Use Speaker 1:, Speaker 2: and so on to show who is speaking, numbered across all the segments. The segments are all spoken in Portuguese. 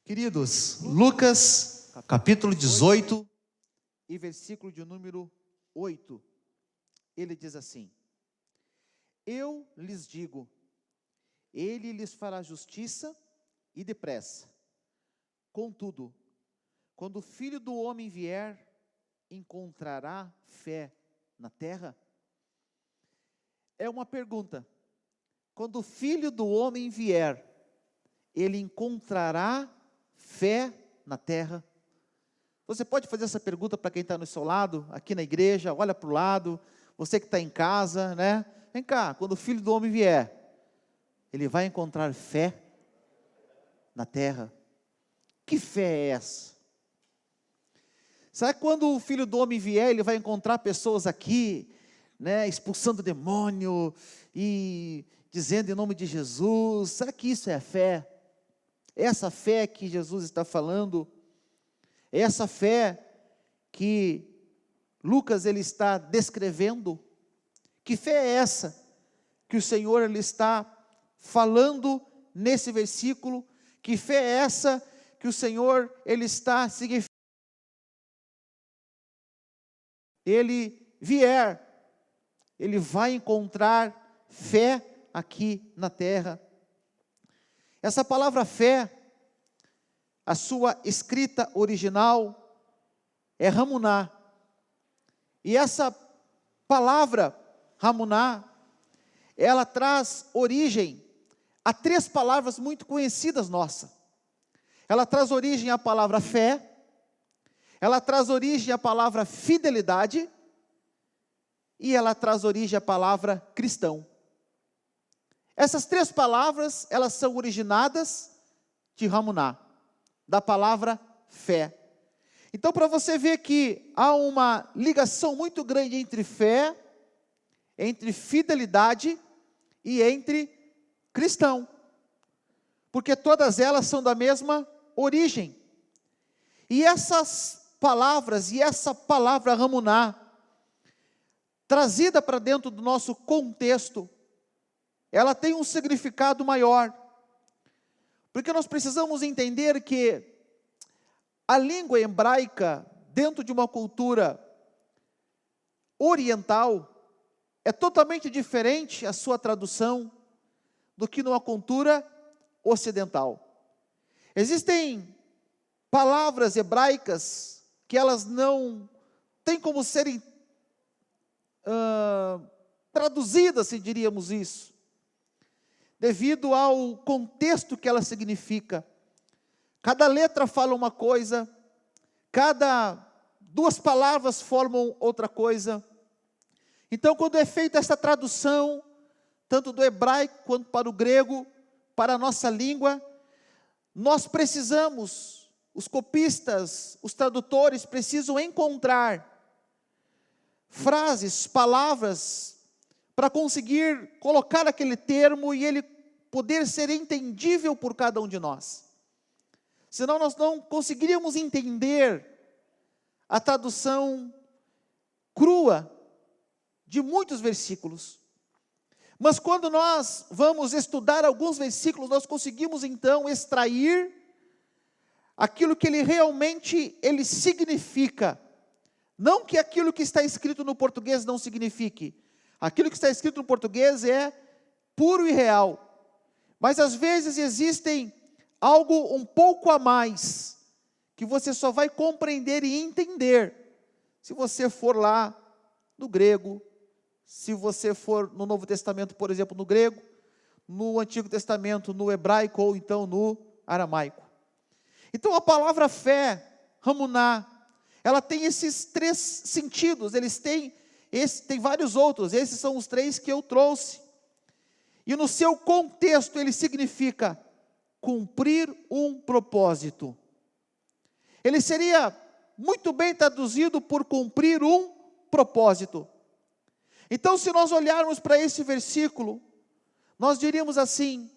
Speaker 1: Queridos, Lucas, capítulo 18 e versículo de número 8, ele diz assim: Eu lhes digo, ele lhes fará justiça e depressa. Contudo, quando o Filho do Homem vier, encontrará fé na terra? É uma pergunta. Quando o Filho do Homem vier, ele encontrará fé na terra? Você pode fazer essa pergunta para quem está no seu lado, aqui na igreja, olha para o lado, você que está em casa, né? Vem cá, quando o Filho do Homem vier, ele vai encontrar fé na terra? Que fé é essa? Será que quando o Filho do Homem vier, ele vai encontrar pessoas aqui, né, expulsando demônio e dizendo em nome de Jesus? Será que isso é a fé? Essa fé que Jesus está falando, essa fé que Lucas ele está descrevendo, que fé é essa que o Senhor ele está falando nesse versículo? Que fé é essa que o Senhor ele está significando? Ele vier, ele vai encontrar fé aqui na terra. Essa palavra fé, a sua escrita original é ramuná. E essa palavra ramuná, ela traz origem a três palavras muito conhecidas nossas. Ela traz origem à palavra fé, ela traz origem à palavra fidelidade, e ela traz origem à palavra cristão. Essas três palavras, elas são originadas de ramuná, da palavra fé. Então, para você ver que há uma ligação muito grande entre fé, entre fidelidade e entre cristão, porque todas elas são da mesma origem. E essas palavras, e essa palavra ramuná, trazida para dentro do nosso contexto, ela tem um significado maior, porque nós precisamos entender que a língua hebraica, dentro de uma cultura oriental, é totalmente diferente a sua tradução do que numa cultura ocidental. Existem palavras hebraicas que elas não têm como serem traduzidas, se diríamos isso, devido ao contexto que ela significa. Cada letra fala uma coisa, cada duas palavras formam outra coisa. Então, quando é feita essa tradução, tanto do hebraico quanto para o grego, para a nossa língua, nós precisamos, os copistas, os tradutores precisam encontrar frases, palavras, para conseguir colocar aquele termo e ele poder ser entendível por cada um de nós. Senão nós não conseguiríamos entender a tradução crua de muitos versículos. Mas quando nós vamos estudar alguns versículos, nós conseguimos então extrair aquilo que ele realmente significa. Não que aquilo que está escrito no português não signifique. Aquilo que está escrito no português é puro e real. Mas às vezes existem algo um pouco a mais, que você só vai compreender e entender, se você for lá no grego, se você for no Novo Testamento, por exemplo, no grego, no Antigo Testamento, no hebraico, ou então no aramaico. Então a palavra fé, ramuná, ela tem esses três sentidos, tem vários outros, esses são os três que eu trouxe. E no seu contexto ele significa cumprir um propósito. Ele seria muito bem traduzido por cumprir um propósito. Então, se nós olharmos para esse versículo, nós diríamos assim: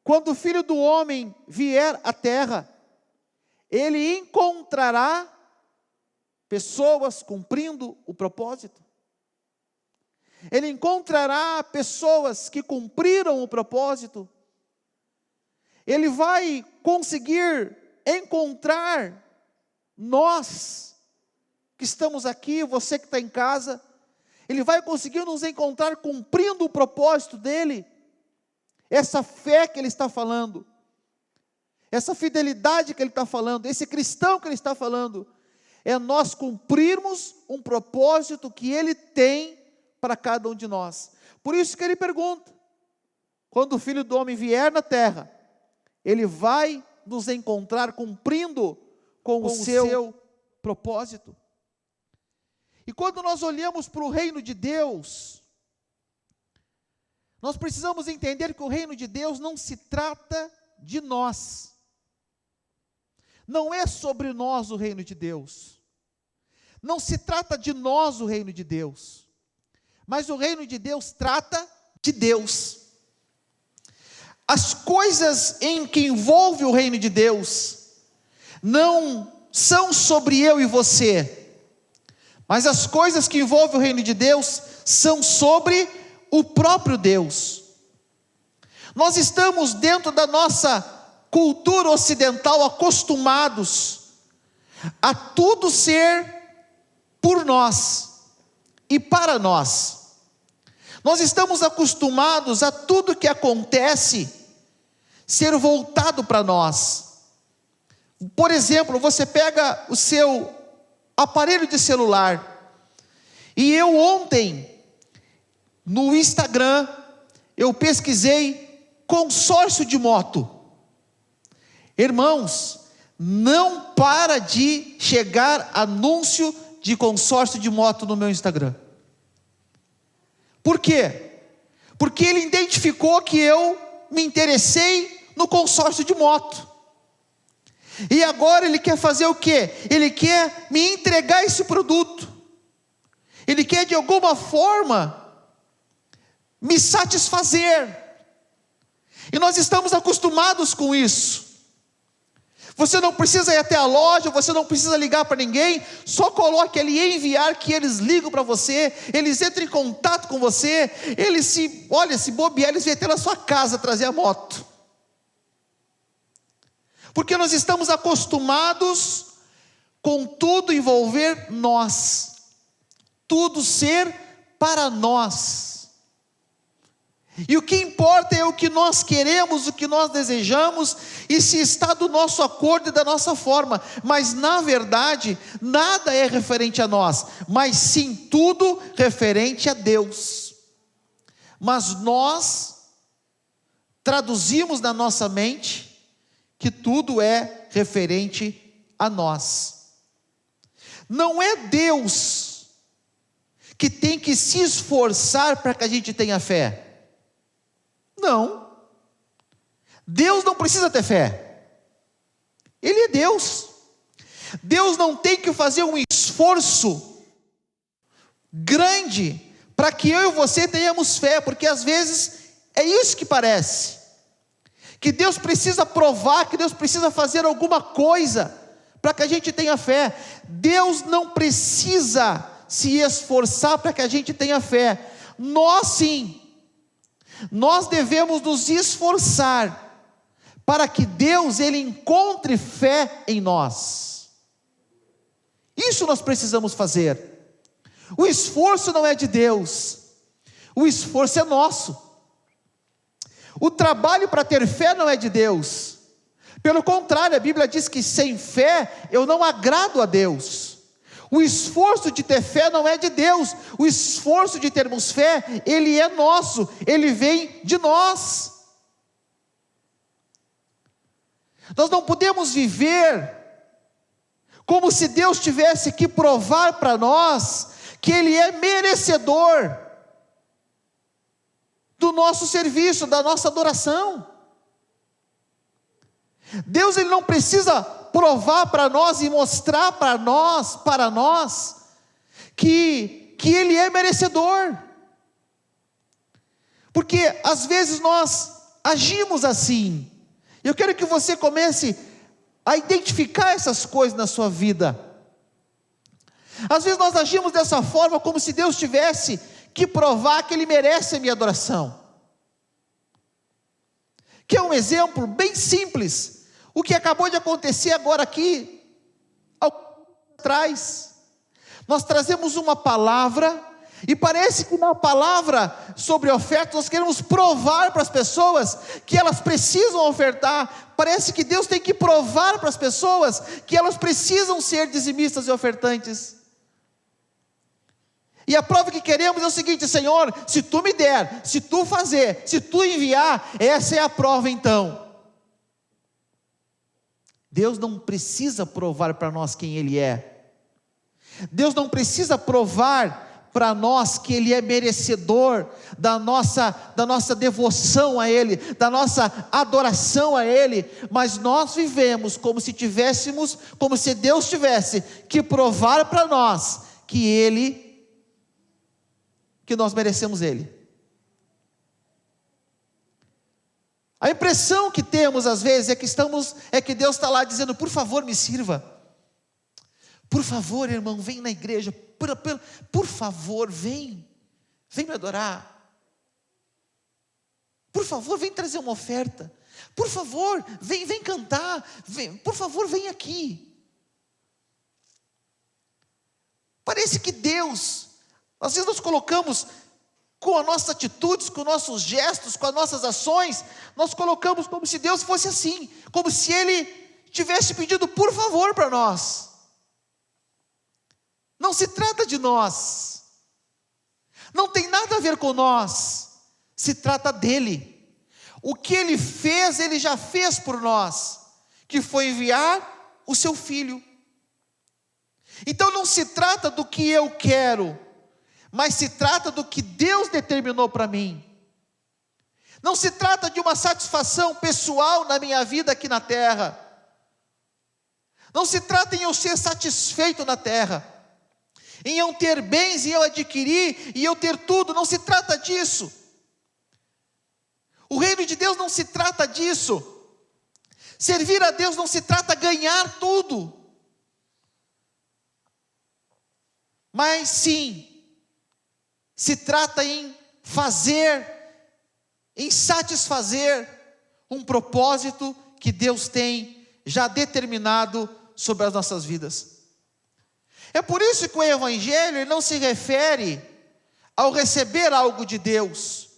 Speaker 1: quando o Filho do Homem vier à terra, ele encontrará pessoas cumprindo o propósito. Ele encontrará pessoas que cumpriram o propósito. Ele vai conseguir encontrar nós que estamos aqui, você que está em casa, Ele vai conseguir nos encontrar cumprindo o propósito dEle, essa fé que Ele está falando, essa fidelidade que Ele está falando, esse cristão que Ele está falando, é nós cumprirmos um propósito que Ele tem para cada um de nós. Por isso que Ele pergunta, quando o Filho do Homem vier na terra, Ele vai nos encontrar cumprindo com o seu propósito. E quando nós olhamos para o reino de Deus, nós precisamos entender que o reino de Deus não se trata de nós. Não é sobre nós o reino de Deus. Não se trata de nós o reino de Deus. Mas o reino de Deus trata de Deus. As coisas em que envolve o reino de Deus não são sobre eu e você, mas as coisas que envolvem o reino de Deus são sobre o próprio Deus. Nós estamos dentro da nossa cultura ocidental acostumados a tudo ser por nós e para nós. Nós estamos acostumados a tudo que acontece ser voltado para nós. Por exemplo, você pega o seu aparelho de celular, e eu ontem, no Instagram, eu pesquisei consórcio de moto. Irmãos, não para de chegar anúncio de consórcio de moto no meu Instagram. Por quê? Porque ele identificou que eu me interessei no consórcio de moto. E agora ele quer fazer o quê? Ele quer me entregar esse produto. Ele quer de alguma forma me satisfazer. E nós estamos acostumados com isso. Você não precisa ir até a loja, você não precisa ligar para ninguém, só coloque ali enviar que eles ligam para você, eles entram em contato com você, eles se bobear, eles vêm até na sua casa trazer a moto. Porque nós estamos acostumados com tudo envolver nós, tudo ser para nós. E o que importa é o que nós queremos, o que nós desejamos, e se está do nosso acordo e da nossa forma. Mas na verdade, nada é referente a nós, mas sim tudo referente a Deus. Mas nós traduzimos na nossa mente que tudo é referente a nós. Não é Deus que tem que se esforçar para que a gente tenha fé. Não. Deus não precisa ter fé. Ele é Deus. Deus não tem que fazer um esforço grande para que eu e você tenhamos fé, porque às vezes é isso que parece. Que Deus precisa provar, que Deus precisa fazer alguma coisa para que a gente tenha fé. Deus não precisa se esforçar para que a gente tenha fé. Nós sim. Nós devemos nos esforçar para que Deus ele encontre fé em nós. Isso nós precisamos fazer. O esforço não é de Deus, o esforço é nosso. O trabalho para ter fé não é de Deus. Pelo contrário, a Bíblia diz que sem fé eu não agrado a Deus. O esforço de ter fé não é de Deus. O esforço de termos fé, ele é nosso, ele vem de nós. Nós não podemos viver como se Deus tivesse que provar para nós que Ele é merecedor do nosso serviço, da nossa adoração. Deus ele não precisa provar para nós e mostrar para nós que Ele é merecedor. Porque às vezes nós agimos assim. Eu quero que você comece a identificar essas coisas na sua vida. Às vezes nós agimos dessa forma como se Deus tivesse que provar que Ele merece a minha adoração, Que é um exemplo bem simples, o que acabou de acontecer agora aqui, atrás. Nós trazemos uma palavra, e parece que na palavra sobre oferta, nós queremos provar para as pessoas que elas precisam ofertar. Parece que Deus tem que provar para as pessoas que elas precisam ser dizimistas e ofertantes. E a prova que queremos é o seguinte: Senhor, se Tu me der, se Tu fazer, se Tu enviar, essa é a prova então. Deus não precisa provar para nós quem Ele é. Deus não precisa provar para nós que Ele é merecedor da nossa devoção a Ele, da nossa adoração a Ele, mas nós vivemos como se Deus tivesse que provar para nós que nós merecemos Ele. A impressão que temos às vezes é que Deus está lá dizendo: por favor, me sirva. Por favor, irmão, vem na igreja. Por favor, vem me adorar. Por favor, vem trazer uma oferta. Por favor, vem cantar. Por favor, vem aqui. Parece que Deus, às vezes nós colocamos, com as nossas atitudes, com os nossos gestos, com as nossas ações, nós colocamos como se Deus fosse assim, como se Ele tivesse pedido por favor para nós. Não se trata de nós, não tem nada a ver com nós, se trata dEle. O que Ele fez, Ele já fez por nós, que foi enviar o seu Filho. Então não se trata do que eu quero, mas se trata do que Deus determinou para mim. Não se trata de uma satisfação pessoal na minha vida aqui na terra. Não se trata em eu ser satisfeito na terra, em eu ter bens e eu adquirir e eu ter tudo. Não se trata disso. O reino de Deus não se trata disso. Servir a Deus não se trata de ganhar tudo, mas sim se trata em satisfazer um propósito que Deus tem já determinado sobre as nossas vidas. É por isso que o Evangelho não se refere ao receber algo de Deus,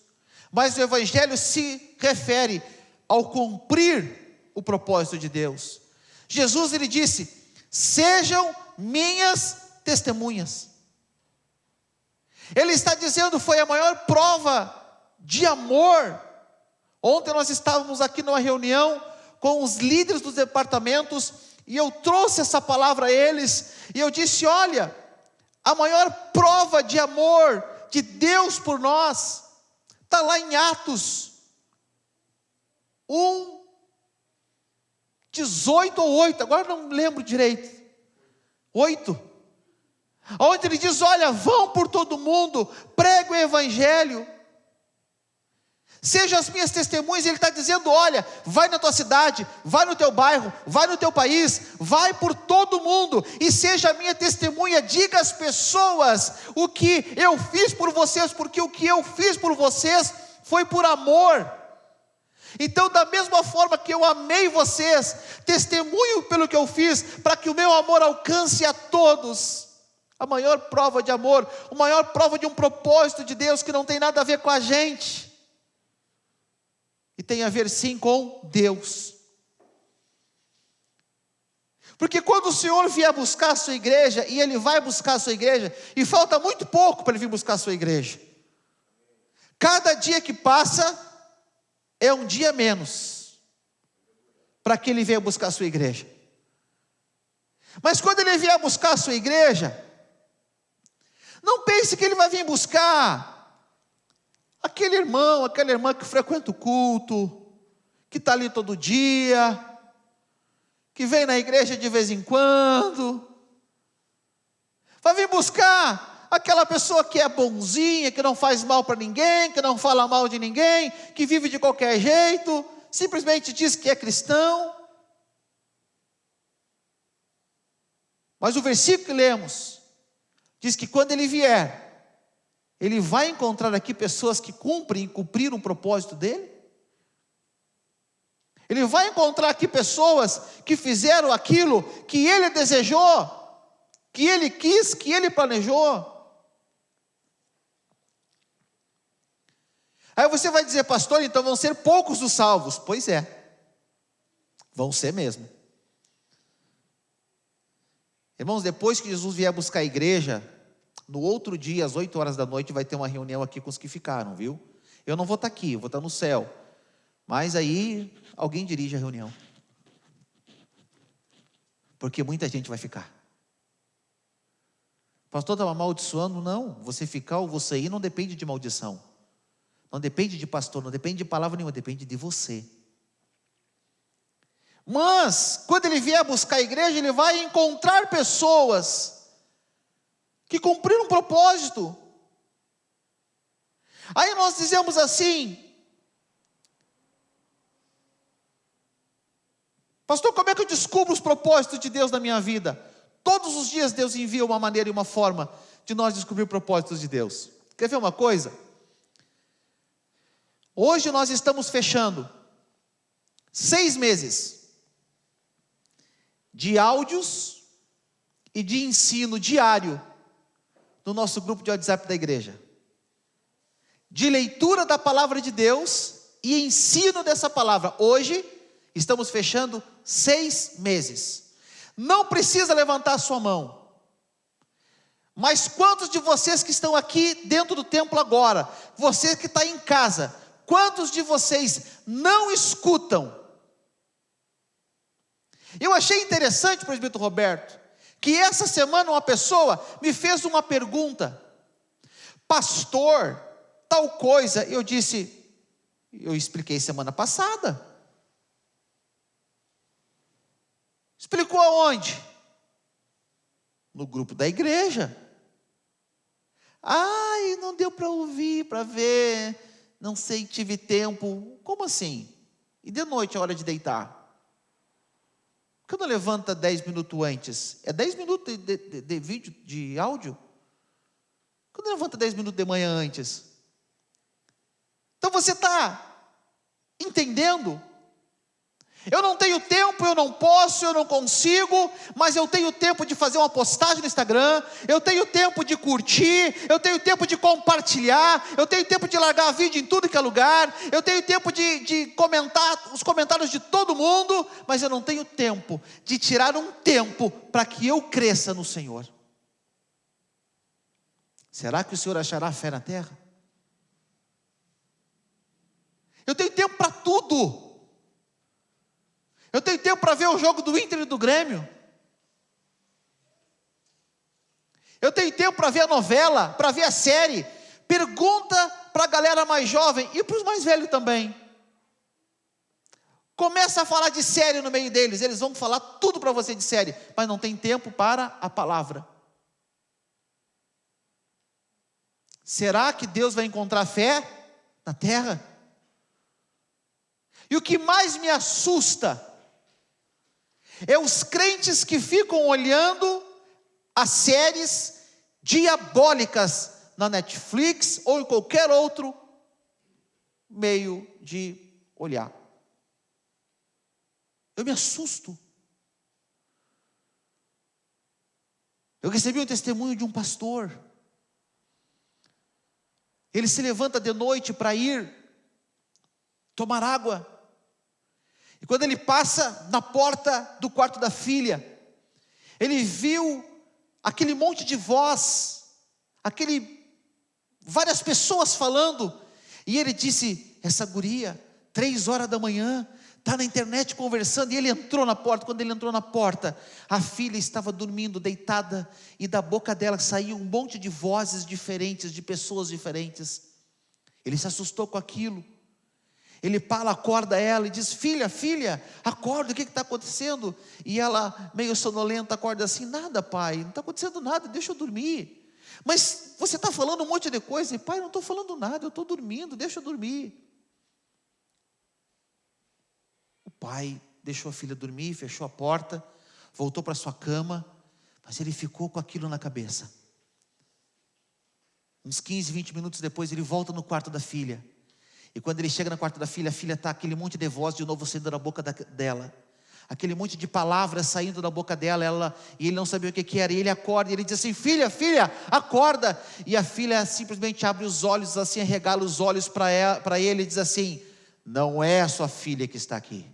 Speaker 1: mas o Evangelho se refere ao cumprir o propósito de Deus. Jesus, ele disse: sejam minhas testemunhas. Ele está dizendo, foi a maior prova de amor. Ontem nós estávamos aqui numa reunião com os líderes dos departamentos, e eu trouxe essa palavra a eles, e eu disse: olha, a maior prova de amor de Deus por nós, está lá em Atos 1, 18 ou 8, agora não lembro direito, 8, onde ele diz: olha, vão por todo mundo, pregue o Evangelho, sejam as minhas testemunhas. Ele está dizendo: olha, vai na tua cidade, vai no teu bairro, vai no teu país, vai por todo mundo, e seja a minha testemunha, diga às pessoas o que eu fiz por vocês, porque o que eu fiz por vocês foi por amor. Então, da mesma forma que eu amei vocês, testemunho pelo que eu fiz, para que o meu amor alcance a todos. A maior prova de amor, a maior prova de um propósito de Deus que não tem nada a ver com a gente, e tem a ver sim com Deus. Porque quando o Senhor vier buscar a sua igreja, e Ele vai buscar a sua igreja, e falta muito pouco para Ele vir buscar a sua igreja, cada dia que passa é um dia menos para que Ele venha buscar a sua igreja. Mas quando Ele vier buscar a sua igreja, não pense que Ele vai vir buscar aquele irmão, aquela irmã que frequenta o culto, que está ali todo dia, que vem na igreja de vez em quando. Vai vir buscar aquela pessoa que é bonzinha, que não faz mal para ninguém, que não fala mal de ninguém, que vive de qualquer jeito, simplesmente diz que é cristão. Mas o versículo que lemos diz que quando Ele vier, Ele vai encontrar aqui pessoas que cumpriram o propósito dEle. Ele vai encontrar aqui pessoas que fizeram aquilo que ele desejou, que ele quis, que ele planejou. Aí você vai dizer, pastor, então vão ser poucos os salvos. Pois é, vão ser mesmo. Irmãos, depois que Jesus vier buscar a igreja, no outro dia, às 8 horas da noite, vai ter uma reunião aqui com os que ficaram, viu? Eu não vou estar aqui, eu vou estar no céu. Mas aí, alguém dirige a reunião. Porque muita gente vai ficar. Pastor, estava amaldiçoando? Não, você ficar ou você ir não depende de maldição. Não depende de pastor, não depende de palavra nenhuma, depende de você. Mas, quando ele vier buscar a igreja, ele vai encontrar pessoas que cumpriram um propósito. Aí nós dizemos assim, pastor, como é que eu descubro os propósitos de Deus na minha vida? Todos os dias Deus envia uma maneira e uma forma de nós descobrir propósitos de Deus. Quer ver uma coisa? Hoje nós estamos fechando 6 meses de áudios e de ensino diário no nosso grupo de WhatsApp da igreja. De leitura da palavra de Deus e ensino dessa palavra. Hoje estamos fechando 6 meses. Não precisa levantar a sua mão. Mas quantos de vocês que estão aqui dentro do templo agora, você que está em casa, quantos de vocês não escutam? Eu achei interessante, presbítero Roberto, que essa semana uma pessoa me fez uma pergunta. Pastor, tal coisa, eu expliquei semana passada. Explicou aonde? No grupo da igreja. Ai, não deu para ouvir, para ver, não sei, tive tempo. Como assim? E de noite é hora de deitar? Por que não levanta 10 minutos antes? É 10 minutos de vídeo, de áudio? Por que não levanta 10 minutos de manhã antes? Então você está entendendo? Eu não tenho tempo, eu não posso, eu não consigo, mas eu tenho tempo de fazer uma postagem no Instagram, eu tenho tempo de curtir, eu tenho tempo de compartilhar, eu tenho tempo de largar vídeo em tudo que é lugar, eu tenho tempo de comentar os comentários de todo mundo, mas eu não tenho tempo de tirar um tempo para que eu cresça no Senhor. Será que o Senhor achará fé na terra? Eu tenho tempo para tudo. Eu tenho tempo para ver o jogo do Inter e do Grêmio. Eu tenho tempo para ver a novela, para ver a série. Pergunta para a galera mais jovem e para os mais velhos também. Começa a falar de série no meio deles. Eles vão falar tudo para você de série, mas não tem tempo para a palavra. Será que Deus vai encontrar fé na terra? E o que mais me assusta é os crentes que ficam olhando as séries diabólicas na Netflix ou em qualquer outro meio de olhar. Eu me assusto. Eu recebi um testemunho de um pastor. Ele se levanta de noite para ir tomar água. E quando ele passa na porta do quarto da filha, ele viu aquele monte de voz, várias pessoas falando, e ele disse, essa guria, 3 horas da manhã, está na internet conversando, e ele entrou na porta. Quando ele entrou na porta, a filha estava dormindo, deitada, e da boca dela saiu um monte de vozes diferentes, de pessoas diferentes. Ele se assustou com aquilo. Ele acorda ela e diz, filha, acorda, o que está acontecendo? E ela, meio sonolenta, acorda assim, nada pai, não está acontecendo nada, deixa eu dormir. Mas você está falando um monte de coisa, e pai, não estou falando nada, eu estou dormindo, deixa eu dormir. O pai deixou a filha dormir, fechou a porta, voltou para sua cama, mas ele ficou com aquilo na cabeça. Uns 15, 20 minutos depois, ele volta no quarto da filha. E quando ele chega no quarto da filha, a filha está aquele monte de voz de novo saindo da boca dela. Aquele monte de palavras saindo da boca dela, e ele não sabia o que era. E ele acorda, e ele diz assim: filha, filha, acorda. E a filha simplesmente abre os olhos, assim, arregala os olhos para ele e diz assim: não é a sua filha que está aqui.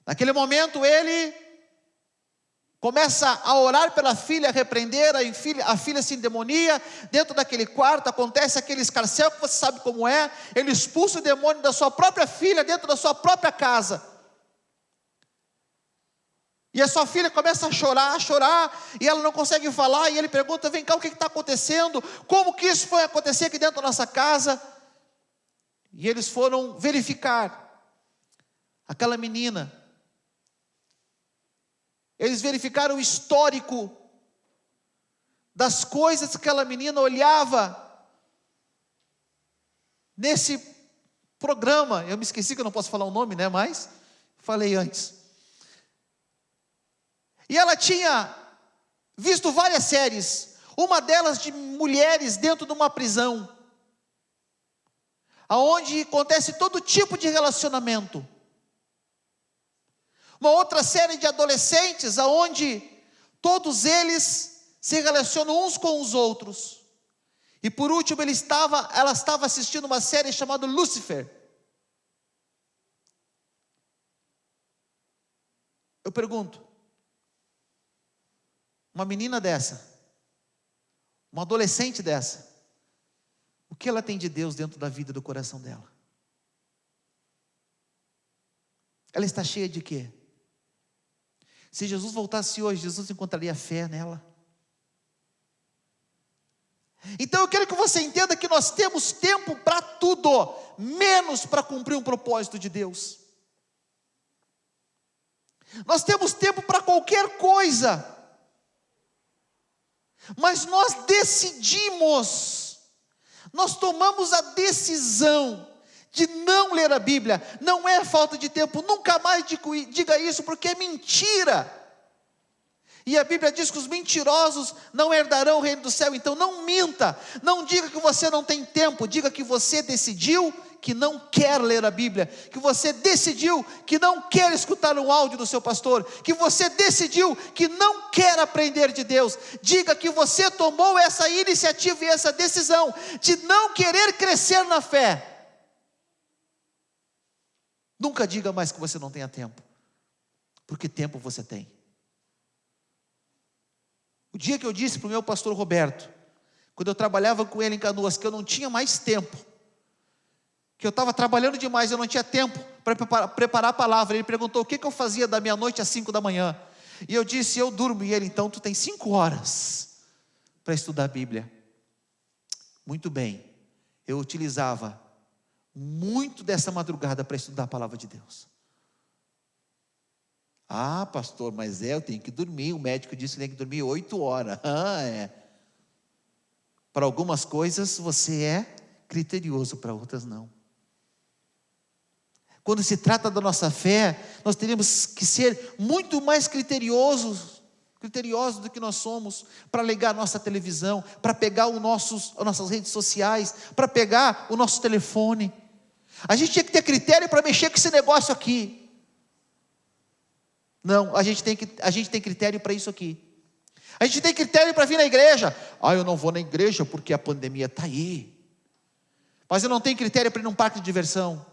Speaker 1: Naquele momento ele começa a orar pela filha, a repreender, a filha se endemonia. Dentro daquele quarto acontece aquele escarcéu que você sabe como é. Ele expulsa o demônio da sua própria filha, dentro da sua própria casa. E a sua filha começa a chorar, e ela não consegue falar, e ele pergunta: vem cá, o que está acontecendo? Como que isso foi acontecer aqui dentro da nossa casa? E eles foram verificar aquela menina. Eles verificaram o histórico das coisas que aquela menina olhava nesse programa. Eu me esqueci que eu não posso falar o nome, né? Mas falei antes. E ela tinha visto várias séries, uma delas de mulheres dentro de uma prisão, aonde acontece todo tipo de relacionamento. Uma outra série de adolescentes, aonde todos eles se relacionam uns com os outros. E por último, ela estava assistindo uma série chamada Lúcifer. Eu pergunto, uma menina dessa, uma adolescente dessa, o que ela tem de Deus dentro da vida e do coração dela? Ela está cheia de quê? Se Jesus voltasse hoje, Jesus encontraria fé nela. Então eu quero que você entenda que nós temos tempo para tudo, menos para cumprir um propósito de Deus. Nós temos tempo para qualquer coisa, mas nós decidimos, nós tomamos a decisão de não ler a Bíblia. Não é falta de tempo, nunca mais diga isso, porque é mentira. E a Bíblia diz que os mentirosos não herdarão o reino do céu. Então não minta, não diga que você não tem tempo, diga que você decidiu que não quer ler a Bíblia, que você decidiu que não quer escutar um áudio do seu pastor, que você decidiu que não quer aprender de Deus. Diga que você tomou essa iniciativa e essa decisão de não querer crescer na fé. Nunca diga mais que você não tenha tempo, porque tempo você tem. O dia que eu disse para o meu pastor Roberto, quando eu trabalhava com ele em Canoas, que eu não tinha mais tempo, que eu estava trabalhando demais, eu não tinha tempo para preparar a palavra. Ele perguntou o que eu fazia da meia-noite às 5 da manhã, e eu disse: eu durmo. E ele: então tu tem 5 horas para estudar a Bíblia. Muito bem, eu utilizava muito dessa madrugada para estudar a palavra de Deus. Ah, pastor, mas eu tenho que dormir, o médico disse que tem que dormir 8 horas. Para algumas coisas você é criterioso, para outras não. Quando se trata da nossa fé, nós teríamos que ser muito mais criteriosos do que nós somos, para ligar a nossa televisão, para pegar as nossas redes sociais, para pegar o nosso telefone. A gente tinha que ter critério para mexer com esse negócio aqui. Não, a gente tem critério para isso aqui. A gente tem critério para vir na igreja. Eu não vou na igreja porque a pandemia está aí. Mas eu não tenho critério para ir num parque de diversão.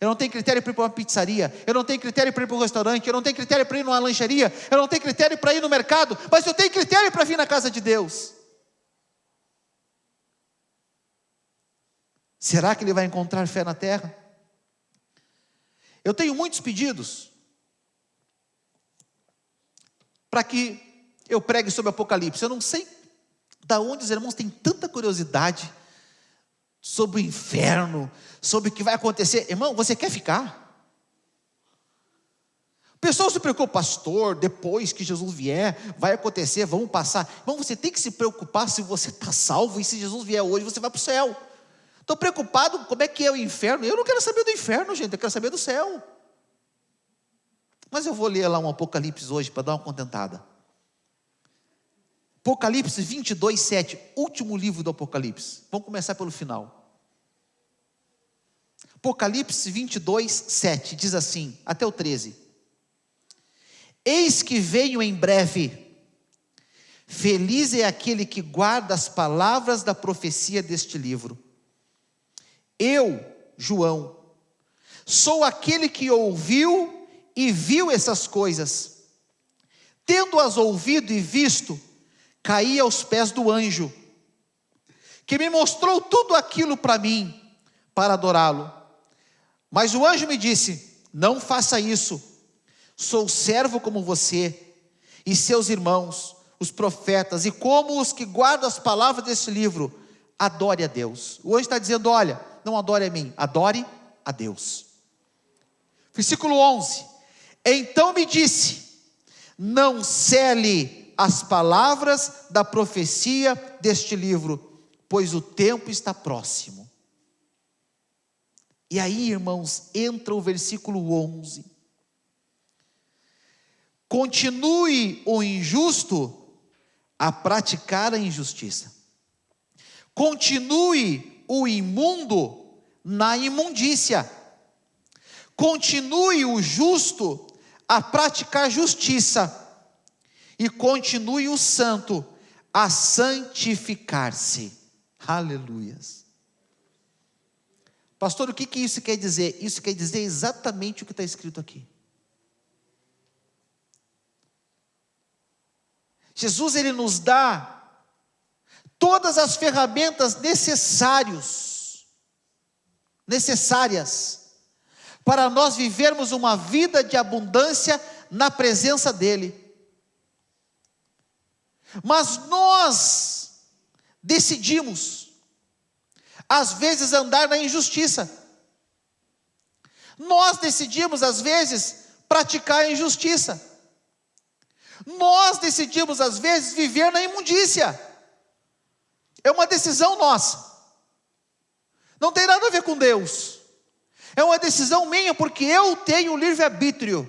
Speaker 1: Eu não tenho critério para ir para uma pizzaria. Eu não tenho critério para ir para um restaurante. Eu não tenho critério para ir numa lancheria. Eu não tenho critério para ir no mercado. Mas eu tenho critério para vir na casa de Deus. Será que ele vai encontrar fé na terra? Eu tenho muitos pedidos para que eu pregue sobre Apocalipse. Eu não sei da onde os irmãos têm tanta curiosidade sobre o inferno, sobre o que vai acontecer. Irmão, você quer ficar? O pessoal se preocupa: pastor, depois que Jesus vier, vai acontecer, vamos passar. Irmão, você tem que se preocupar se você está salvo, e se Jesus vier hoje, você vai para o céu. Estou preocupado como é que é o inferno. Eu não quero saber do inferno, gente, eu quero saber do céu. Mas eu vou ler lá um Apocalipse hoje, para dar uma contentada. Apocalipse 22:7, último livro do Apocalipse. Vamos começar pelo final. Apocalipse 22, 7, diz assim, até o 13. Eis que venho em breve, feliz é aquele que guarda as palavras da profecia deste livro. Eu, João, sou aquele que ouviu e viu essas coisas. Tendo-as ouvido e visto, caí aos pés do anjo, que me mostrou tudo aquilo para mim, para adorá-lo. Mas o anjo me disse, não faça isso, sou servo como você, e seus irmãos, os profetas, e como os que guardam as palavras desse livro, adore a Deus. O anjo está dizendo, olha, não adore a mim, adore a Deus. Versículo 11, então me disse, não cele as palavras da profecia deste livro, pois o tempo está próximo. E aí, irmãos, entra o versículo 11. Continue o injusto a praticar a injustiça. Continue o imundo na imundícia. Continue o justo a praticar justiça. E continue o santo a santificar-se. Aleluias. Pastor, o que isso quer dizer? Isso quer dizer exatamente o que está escrito aqui. Jesus, ele nos dá todas as ferramentas necessárias para nós vivermos uma vida de abundância na presença dele. Mas nós decidimos, às vezes, andar na injustiça. Nós decidimos, às vezes, praticar a injustiça. Nós decidimos, às vezes, viver na imundícia. É uma decisão nossa. Não tem nada a ver com Deus. É uma decisão minha, porque eu tenho livre-arbítrio.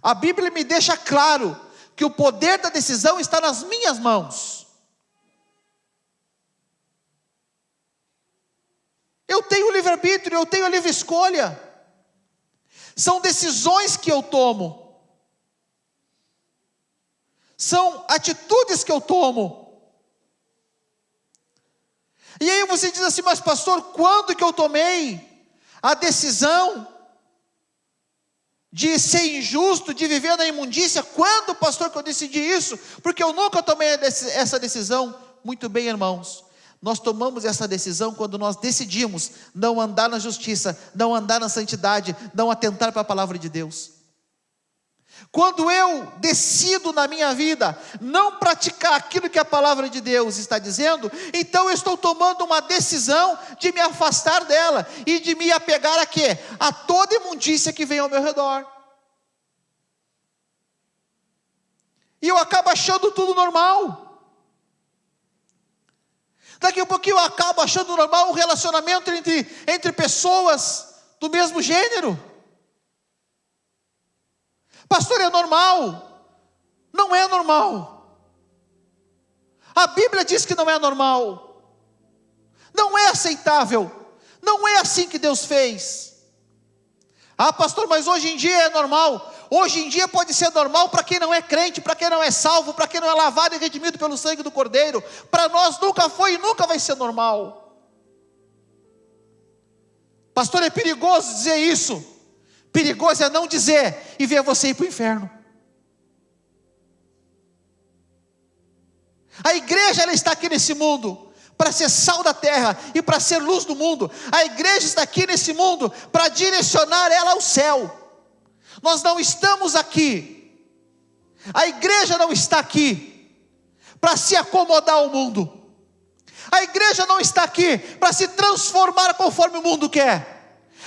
Speaker 1: A Bíblia me deixa claro que o poder da decisão está nas minhas mãos. Eu tenho livre-arbítrio, eu tenho a livre escolha. São decisões que eu tomo. São atitudes que eu tomo. E aí você diz assim, mas pastor, quando que eu tomei a decisão de ser injusto, de viver na imundícia? Quando, pastor, que eu decidi isso? Porque eu nunca tomei essa decisão. Muito bem, irmãos. Nós tomamos essa decisão quando nós decidimos não andar na justiça, não andar na santidade, não atentar para a palavra de Deus. Quando eu decido na minha vida não praticar aquilo que a palavra de Deus está dizendo, então eu estou tomando uma decisão de me afastar dela e de me apegar a quê? A toda imundícia que vem ao meu redor. E eu acabo achando tudo normal. Daqui a pouquinho eu acabo achando normal um relacionamento entre pessoas do mesmo gênero. Pastor, é normal? Não é normal. A Bíblia diz que não é normal. Não é aceitável. Não é assim que Deus fez. Ah, pastor, mas hoje em dia é normal. Hoje em dia pode ser normal para quem não é crente, para quem não é salvo, para quem não é lavado e redimido pelo sangue do Cordeiro. Para nós nunca foi e nunca vai ser normal. Pastor, é perigoso dizer isso. Perigoso é não dizer e ver você ir para o inferno. A igreja, ela está aqui nesse mundo para ser sal da terra e para ser luz do mundo. A igreja está aqui nesse mundo para direcionar ela ao céu. Nós não estamos aqui, a igreja não está aqui para se acomodar ao mundo. A igreja não está aqui para se transformar conforme o mundo quer.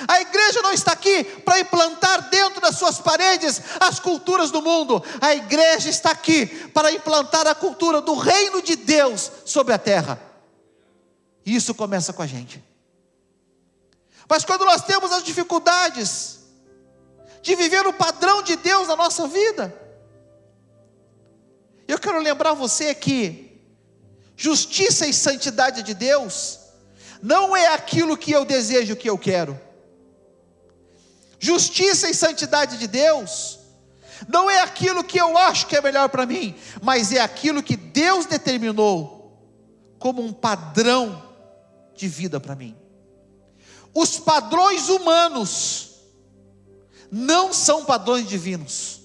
Speaker 1: A igreja não está aqui para implantar dentro das suas paredes as culturas do mundo. A igreja está aqui para implantar a cultura do reino de Deus sobre a terra. E isso começa com a gente. Mas quando nós temos as dificuldades de viver o padrão de Deus na nossa vida, eu quero lembrar você que justiça e santidade de Deus não é aquilo que eu desejo, que eu quero. Justiça e santidade de Deus não é aquilo que eu acho que é melhor para mim, mas é aquilo que Deus determinou como um padrão de vida para mim. Os padrões humanos não são padrões divinos.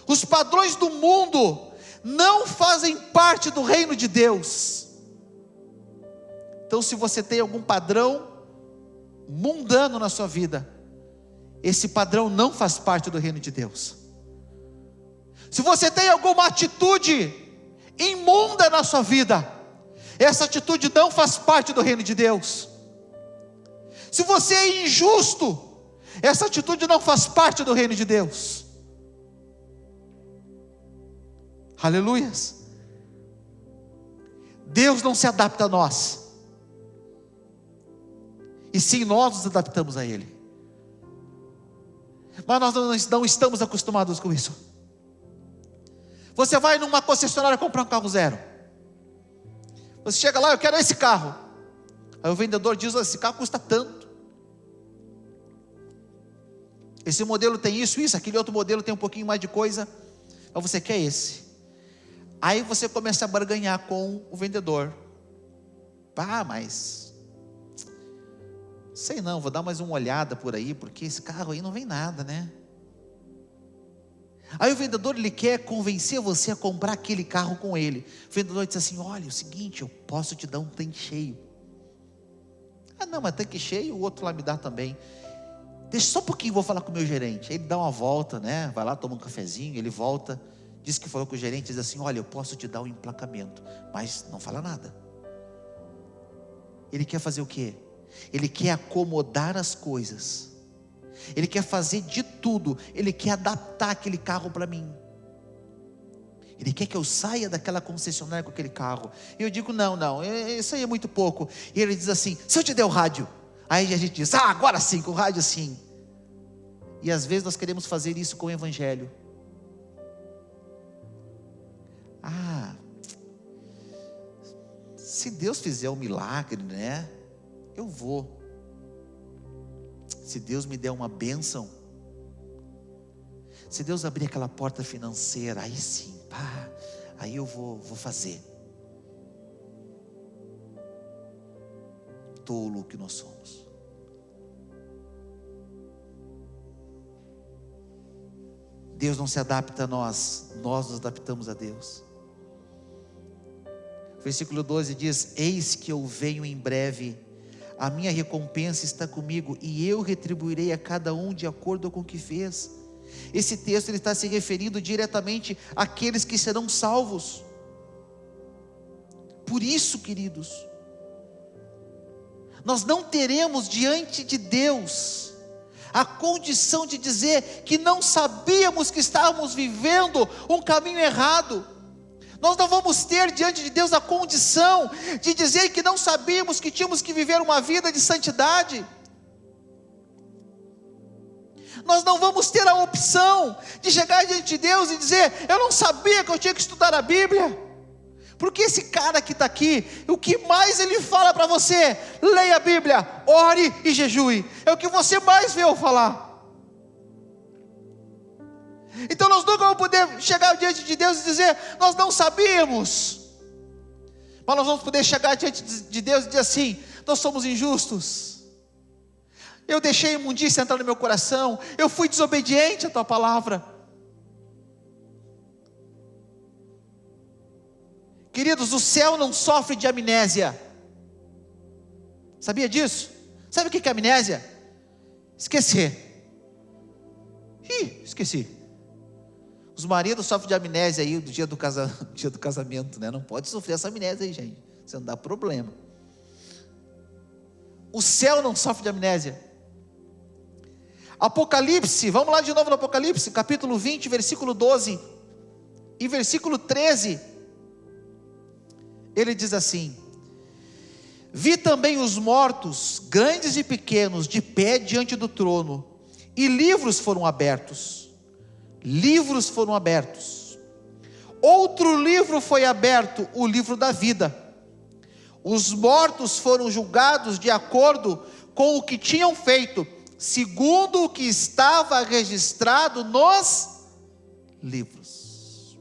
Speaker 1: Os padrões do mundo não fazem parte do reino de Deus. Então, se você tem algum padrão mundano na sua vida, esse padrão não faz parte do reino de Deus. Se você tem alguma atitude imunda na sua vida, essa atitude não faz parte do reino de Deus. Se você é injusto, essa atitude não faz parte do reino de Deus. Aleluias. Deus não se adapta a nós, e sim nós nos adaptamos a Ele. Mas nós não estamos acostumados com isso. Você vai numa concessionária comprar um carro zero. Você chega lá, eu quero esse carro. Aí o vendedor diz, esse carro custa tanto. Esse modelo tem isso, aquele outro modelo tem um pouquinho mais de coisa. Mas você quer esse. Aí você começa a barganhar com o vendedor. Mas sei não, vou dar mais uma olhada por aí, porque esse carro aí não vem nada, né? Aí o vendedor, ele quer convencer você a comprar aquele carro com ele. O vendedor diz assim, olha, é o seguinte, eu posso te dar um tanque cheio. Não, mas tanque cheio, o outro lá me dá também. Deixa só um pouquinho, vou falar com o meu gerente. Aí ele dá uma volta, né? Vai lá, toma um cafezinho, ele volta, diz que falou com o gerente, diz assim, olha, eu posso te dar um emplacamento, mas não fala nada. Ele quer fazer o quê? Ele quer acomodar as coisas. Ele quer fazer de tudo. Ele quer adaptar aquele carro para mim. Ele quer que eu saia daquela concessionária com aquele carro. E eu digo, não, isso aí é muito pouco. E ele diz assim, se eu te der o rádio. Aí a gente diz, agora sim, com o rádio sim. E às vezes nós queremos fazer isso com o evangelho. Se Deus fizer um milagre, né? Eu vou. Se Deus me der uma bênção, se Deus abrir aquela porta financeira, aí sim, aí eu vou fazer. Tolo que nós somos. Deus não se adapta a nós, nós nos adaptamos a Deus. Versículo 12 diz, eis que eu venho em breve, a minha recompensa está comigo, e eu retribuirei a cada um de acordo com o que fez. Esse texto ele está se referindo diretamente àqueles que serão salvos. Por isso, queridos, nós não teremos diante de Deus a condição de dizer que não sabíamos que estávamos vivendo um caminho errado. Nós não vamos ter diante de Deus a condição de dizer que não sabíamos que tínhamos que viver uma vida de santidade. Nós não vamos ter a opção de chegar diante de Deus e dizer, eu não sabia que eu tinha que estudar a Bíblia. Porque esse cara que está aqui, o que mais ele fala para você? Leia a Bíblia, ore e jejue. É o que você mais vê eu falar. Então nós nunca vamos poder chegar diante de Deus e dizer, nós não sabíamos. Mas nós vamos poder chegar diante de Deus e dizer assim, nós somos injustos. Eu deixei a imundícia entrar no meu coração, eu fui desobediente à tua palavra. Queridos, o céu não sofre de amnésia. Sabia disso? Sabe o que é amnésia? Esquecer. Esqueci. Os maridos sofrem de amnésia aí do dia do casamento, né? Não pode sofrer essa amnésia aí, gente. Você não dá problema. O céu não sofre de amnésia. Apocalipse, vamos lá de novo no Apocalipse, capítulo 20, versículo 12 e versículo 13. Ele diz assim: vi também os mortos, grandes e pequenos, de pé diante do trono, e livros foram abertos. Livros foram abertos. Outro livro foi aberto, o livro da vida. Os mortos foram julgados de acordo com o que tinham feito, segundo o que estava registrado nos livros.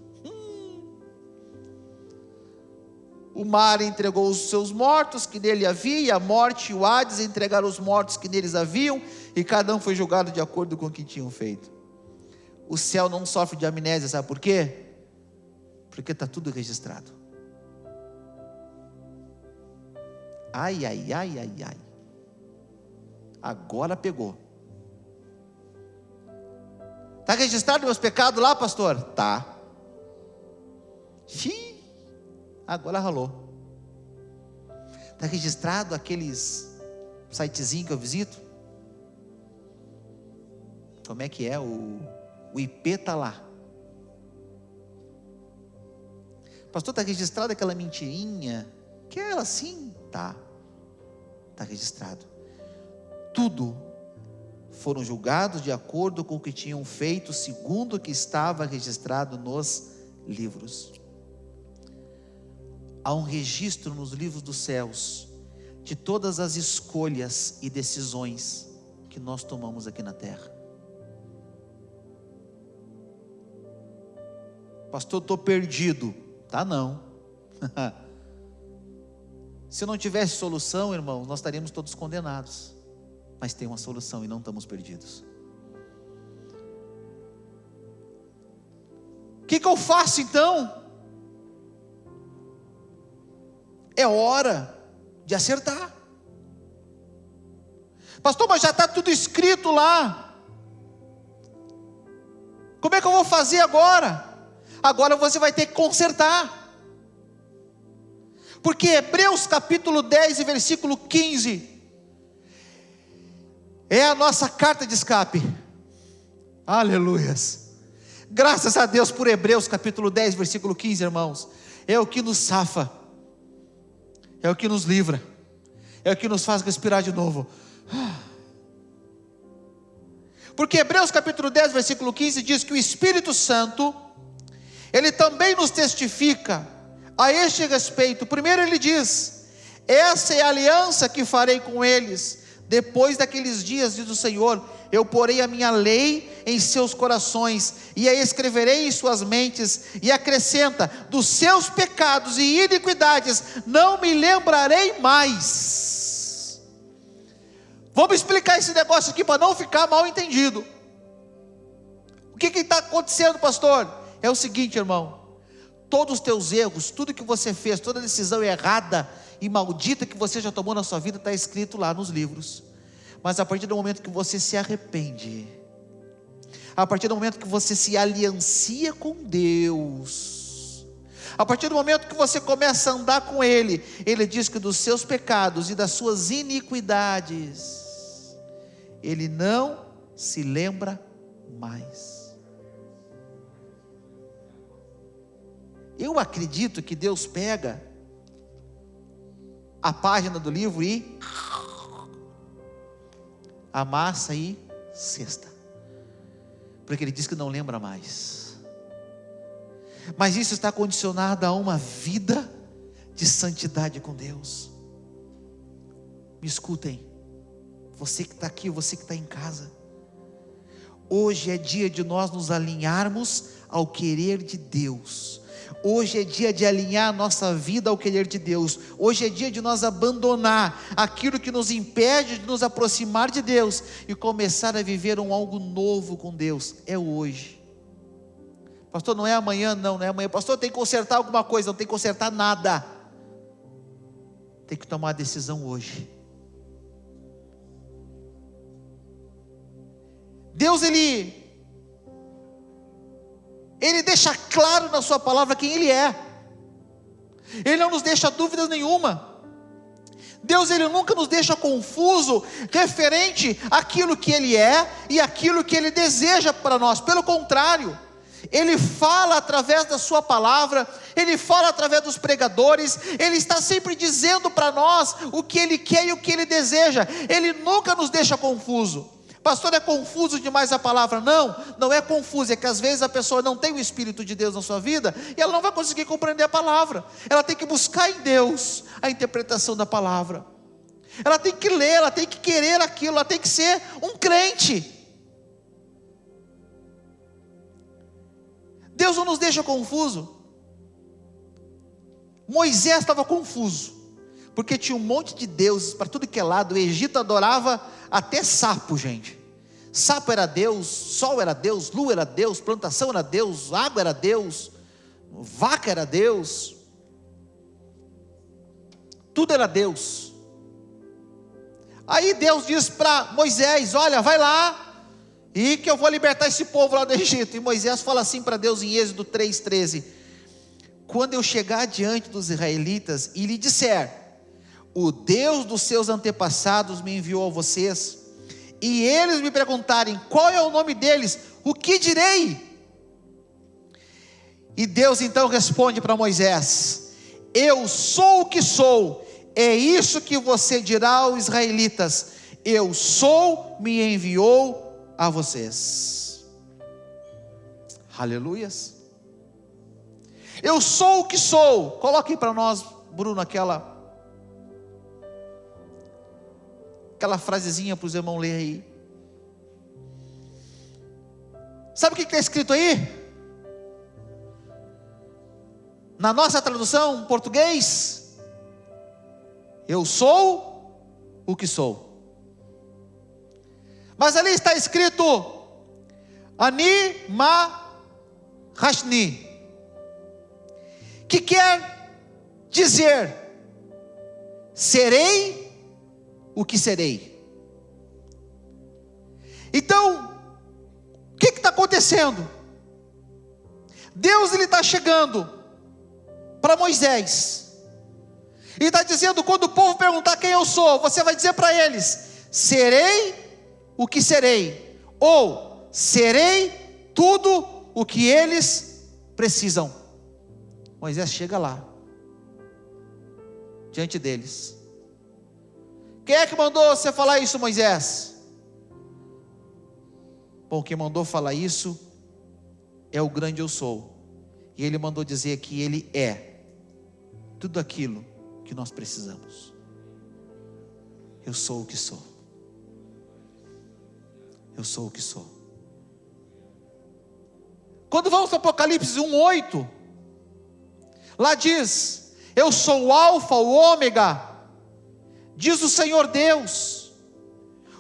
Speaker 1: O mar entregou os seus mortos que nele havia, e a morte e o Hades entregaram os mortos que neles haviam, e cada um foi julgado de acordo com o que tinham feito. O céu não sofre de amnésia, sabe por quê? Porque está tudo registrado. Ai, ai, ai, ai, ai. Agora pegou. Está registrado meus pecados lá, pastor? Tá. Xiii, agora ralou. Está registrado aqueles sitezinhos que eu visito? Como é que é? O IP está lá. Pastor, está registrado aquela mentirinha? Que é ela assim? Tá. Está registrado. Tudo foram julgados de acordo com o que tinham feito, segundo o que estava registrado nos livros. Há um registro nos livros dos céus de todas as escolhas e decisões que nós tomamos aqui na terra. Pastor, estou perdido. Tá não. Se não tivesse solução, irmão, nós estaríamos todos condenados. Mas tem uma solução e não estamos perdidos. O que eu faço então? É hora de acertar. Pastor, mas já está tudo escrito lá. Como é que eu vou fazer agora? Agora você vai ter que consertar. Porque Hebreus capítulo 10 e versículo 15 é a nossa carta de escape. Aleluias. Graças a Deus por Hebreus capítulo 10 versículo 15, irmãos. É o que nos safa, é o que nos livra, é o que nos faz respirar de novo. Porque Hebreus capítulo 10 versículo 15 diz que o Espírito Santo, ele também nos testifica a este respeito. Primeiro ele diz: essa é a aliança que farei com eles depois daqueles dias, diz o Senhor. Eu porei a minha lei em seus corações e a escreverei em suas mentes. E acrescenta: dos seus pecados e iniquidades não me lembrarei mais. Vamos explicar esse negócio aqui para não ficar mal entendido. O que está acontecendo, pastor? É o seguinte, irmão: todos os teus erros, tudo que você fez, toda decisão errada e maldita que você já tomou na sua vida, está escrito lá nos livros. Mas a partir do momento que você se arrepende, a partir do momento que você se aliancia com Deus, a partir do momento que você começa a andar com Ele, Ele diz que dos seus pecados e das suas iniquidades, Ele não se lembra mais. Eu acredito que Deus pega a página do livro e amassa e cesta, porque Ele diz que não lembra mais. Mas isso está condicionado a uma vida de santidade com Deus. Me escutem, você que está aqui, você que está em casa, hoje é dia de nós nos alinharmos ao querer de Deus. Hoje é dia de alinhar a nossa vida ao querer de Deus. Hoje é dia de nós abandonar aquilo que nos impede de nos aproximar de Deus e começar a viver algo novo com Deus. É hoje. Pastor, não é amanhã, não é amanhã. Pastor, tem que consertar alguma coisa. Não tem que consertar nada. Tem que tomar a decisão hoje. Deus, Ele deixa claro na sua palavra quem Ele é. Ele não nos deixa dúvidas nenhuma. Deus, Ele nunca nos deixa confuso referente àquilo que Ele é e àquilo que Ele deseja para nós. Pelo contrário, Ele fala através da sua palavra, Ele fala através dos pregadores, Ele está sempre dizendo para nós o que Ele quer e o que Ele deseja. Ele nunca nos deixa confuso. Pastor, é confuso demais a palavra. Não, não é confuso, é que às vezes a pessoa não tem o Espírito de Deus na sua vida, e ela não vai conseguir compreender a palavra. Ela tem que buscar em Deus a interpretação da palavra. Ela tem que ler, ela tem que querer aquilo, ela tem que ser um crente. Deus não nos deixa confuso. Moisés estava confuso, porque tinha um monte de deuses para tudo que é lado. O Egito adorava até sapo, gente. Sapo era Deus, sol era Deus, lua era Deus, plantação era Deus, água era Deus, vaca era Deus, tudo era Deus. Aí Deus diz para Moisés: olha, vai lá, e que eu vou libertar esse povo lá do Egito. E Moisés fala assim para Deus em Êxodo 3,13: quando eu chegar diante dos israelitas e lhe disser: o Deus dos seus antepassados me enviou a vocês, e eles me perguntarem qual é o nome deles, o que direi? E Deus então responde para Moisés: eu sou o que sou, é isso que você dirá aos israelitas: eu sou, me enviou a vocês. Aleluias. Eu sou o que sou. Coloquem para nós, Bruno, aquela frasezinha para os irmãos lerem aí. Sabe o que está escrito aí? Na nossa tradução em português: eu sou o que sou. Mas ali está escrito Ani Ma Rashni, que quer dizer: serei o que serei. Então, o que está acontecendo? Deus está chegando para Moisés, e está dizendo: quando o povo perguntar quem eu sou, você vai dizer para eles: serei o que serei, ou serei tudo o que eles precisam. Moisés chega lá, diante deles. Quem é que mandou você falar isso, Moisés? Bom, quem mandou falar isso é o grande eu sou. E ele mandou dizer que ele é tudo aquilo que nós precisamos. Eu sou o que sou. Eu sou o que sou. Quando vamos para Apocalipse 1:8, lá diz: eu sou o alfa, o ômega, diz o Senhor Deus,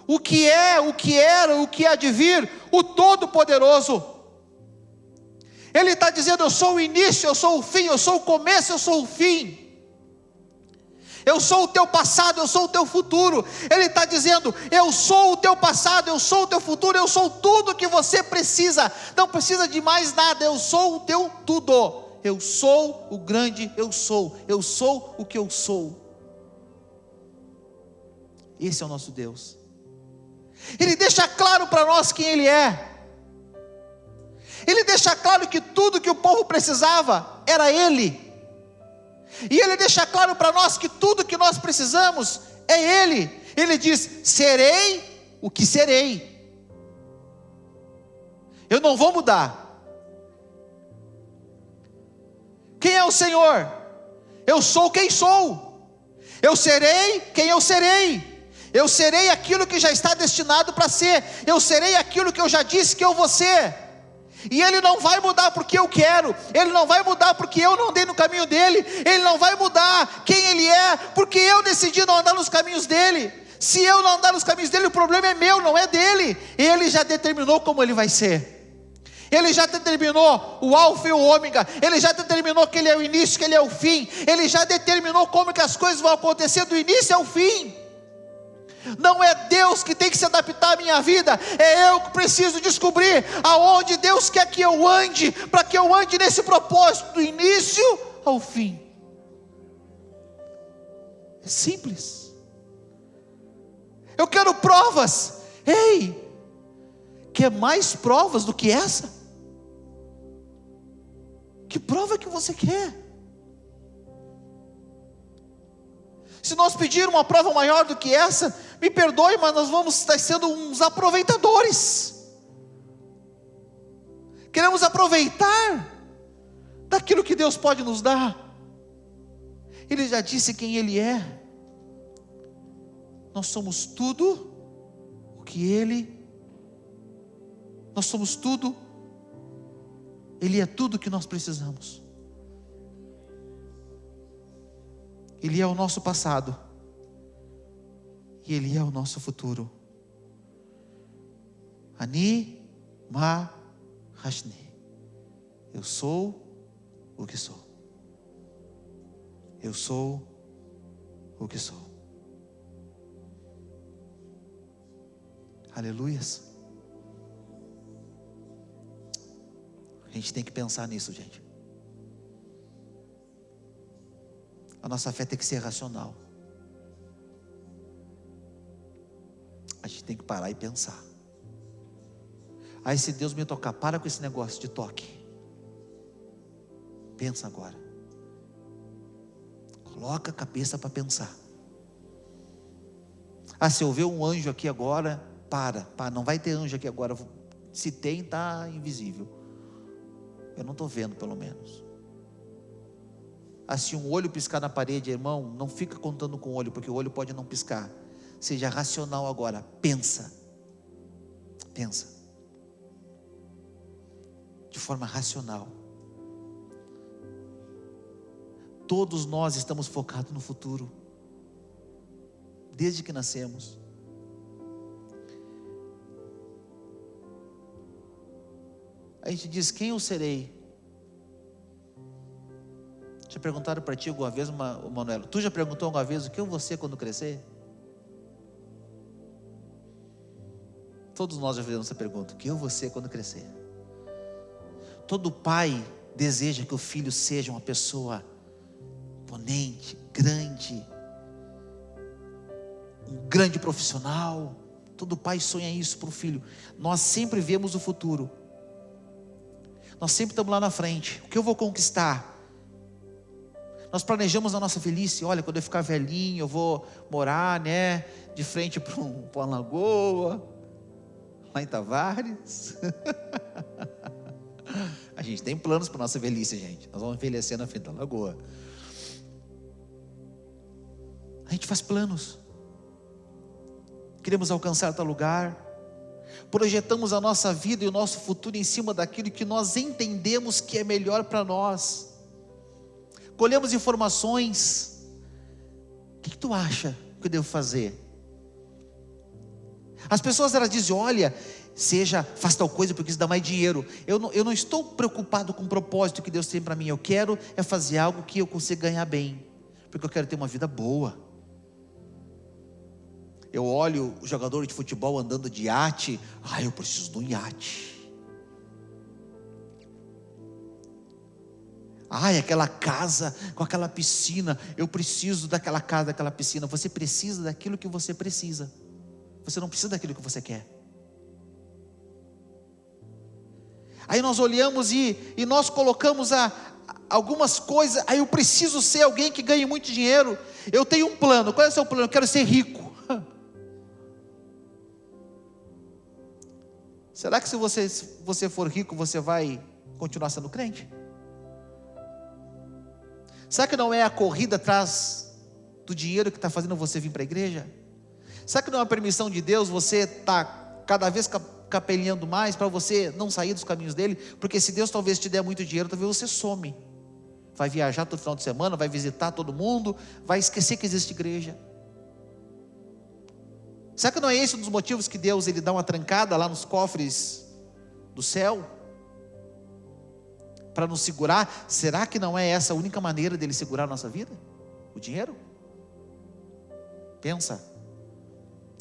Speaker 1: o que é, o que era, o que há de vir, o Todo-Poderoso. Ele está dizendo: eu sou o início, eu sou o fim, eu sou o começo, eu sou o fim. Eu sou o teu passado, eu sou o teu futuro. Ele está dizendo: eu sou o teu passado, eu sou o teu futuro, eu sou tudo que você precisa. Não precisa de mais nada, eu sou o teu tudo. Eu sou o grande eu sou o que eu sou. Esse é o nosso Deus. Ele deixa claro para nós quem Ele é. Ele deixa claro que tudo que o povo precisava era Ele. E Ele deixa claro para nós que tudo que nós precisamos é Ele. Ele diz: serei o que serei. Eu não vou mudar. Quem é o Senhor? Eu sou quem sou. Eu serei quem eu serei. Eu serei aquilo que já está destinado para ser. Eu serei aquilo que eu já disse que eu vou ser. E Ele não vai mudar porque eu quero. Ele não vai mudar porque eu não andei no caminho dEle. Ele não vai mudar quem Ele é porque eu decidi não andar nos caminhos dEle. Se eu não andar nos caminhos dEle, o problema é meu, não é dEle. Ele já determinou como Ele vai ser. Ele já determinou o alfa e o ômega. Ele já determinou que Ele é o início, que Ele é o fim. Ele já determinou como que as coisas vão acontecer do início ao fim. Não é Deus que tem que se adaptar à minha vida, é eu que preciso descobrir aonde Deus quer que eu ande, para que eu ande nesse propósito, do início ao fim. É simples. Eu quero provas. Ei, quer mais provas do que essa? Que prova que você quer? Se nós pedirmos uma prova maior do que essa, me perdoe, mas nós vamos estar sendo uns aproveitadores. Queremos aproveitar daquilo que Deus pode nos dar. Ele já disse quem Ele é. Nós somos tudo o que nós somos tudo, Ele é tudo o que nós precisamos. Ele é o nosso passado, e Ele é o nosso futuro. Ani Ma Hashni. Eu sou o que sou. Eu sou o que sou. Aleluias. A gente tem que pensar nisso, gente. A nossa fé tem que ser racional. A gente tem que parar e pensar. Aí se Deus me tocar, para com esse negócio de toque. Pensa agora. Coloca a cabeça para pensar. Se eu ver um anjo aqui agora, para, não vai ter anjo aqui agora. Se tem, está invisível. Eu não estou vendo, pelo menos. Se um olho piscar na parede, irmão, não fica contando com o olho, porque o olho pode não piscar. Seja racional agora, pensa. De forma racional. Todos nós estamos focados no futuro, desde que nascemos. A gente diz, quem eu serei? Já perguntaram para ti alguma vez, Manuela? Tu já perguntou alguma vez o que eu vou ser quando crescer? Todos nós já fizemos essa pergunta, o que eu vou ser quando crescer? Todo pai deseja que o filho seja uma pessoa imponente, grande, um grande profissional. Todo pai sonha isso para o filho. Nós sempre vemos o futuro. Nós sempre estamos lá na frente. O que eu vou conquistar? Nós planejamos a nossa velhice. Olha, quando eu ficar velhinho, eu vou morar, de frente para uma lagoa, lá em Tavares. A gente tem planos para a nossa velhice, gente. Nós vamos envelhecer na frente da lagoa. A gente faz planos. Queremos alcançar tal lugar. Projetamos a nossa vida e o nosso futuro em cima daquilo que nós entendemos que é melhor para nós. Colhemos informações. O que tu acha que eu devo fazer? As pessoas elas dizem, olha, faz tal coisa porque isso dá mais dinheiro. Eu não estou preocupado com o propósito que Deus tem para mim. Eu quero fazer algo que eu consiga ganhar bem, porque eu quero ter uma vida boa. Eu olho o jogador de futebol andando de iate. Eu preciso de um iate. Aquela casa com aquela piscina. Eu preciso daquela casa, daquela piscina. Você precisa daquilo que você precisa. Você não precisa daquilo que você quer. Aí nós olhamos e nós colocamos algumas coisas. Eu preciso ser alguém que ganhe muito dinheiro. Eu tenho um plano. Qual é o seu plano? Eu quero ser rico. Será que se você for rico, você vai continuar sendo crente? Será que não é a corrida atrás do dinheiro que está fazendo você vir para a igreja? Será que não é uma permissão de Deus você está cada vez capelhando mais para você não sair dos caminhos dele? Porque se Deus talvez te der muito dinheiro, talvez você some. Vai viajar todo final de semana, vai visitar todo mundo, vai esquecer que existe igreja. Será que não é esse um dos motivos que Deus ele dá uma trancada lá nos cofres do céu? Para nos segurar? Será que não é essa a única maneira dele segurar a nossa vida? O dinheiro? Pensa.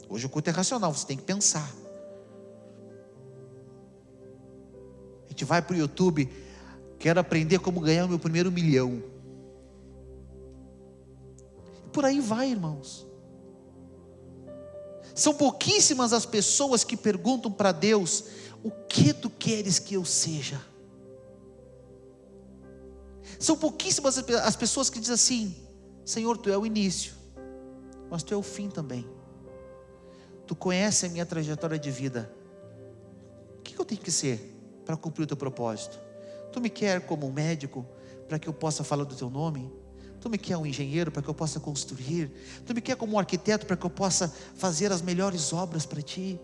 Speaker 1: Hoje o culto é racional, você tem que pensar. A gente vai para o YouTube, quero aprender como ganhar o meu primeiro 1 milhão. E por aí vai, irmãos. São pouquíssimas as pessoas que perguntam para Deus, o que tu queres que eu seja? São pouquíssimas as pessoas que dizem assim, Senhor, tu é o início, mas tu é o fim também. Tu conhece a minha trajetória de vida. O que eu tenho que ser para cumprir o teu propósito? Tu me quer como um médico para que eu possa falar do teu nome? Tu me quer um engenheiro para que eu possa construir? Tu me quer como um arquiteto para que eu possa fazer as melhores obras para ti?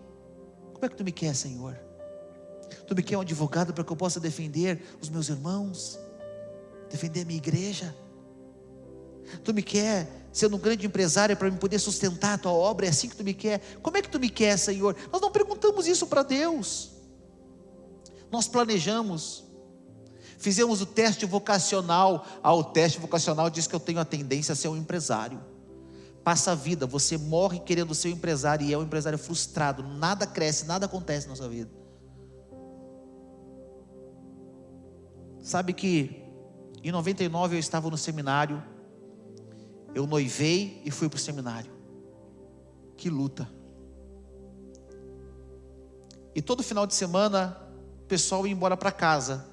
Speaker 1: Como é que tu me quer, Senhor? Tu me quer um advogado para que eu possa defender os meus irmãos, defender a minha igreja? Tu me quer sendo um grande empresário para me poder sustentar a tua obra? É assim que tu me quer? Como é que tu me quer, Senhor? Nós não perguntamos isso para Deus. Nós planejamos, fizemos o teste vocacional. O teste vocacional diz que eu tenho a tendência a ser um empresário. Passa a vida, você morre querendo ser um empresário e é um empresário frustrado. Nada cresce, nada acontece na sua vida. Sabe que em 99 eu estava no seminário. Eu noivei e fui para o seminário. Que luta. E todo final de semana o pessoal ia embora para casa.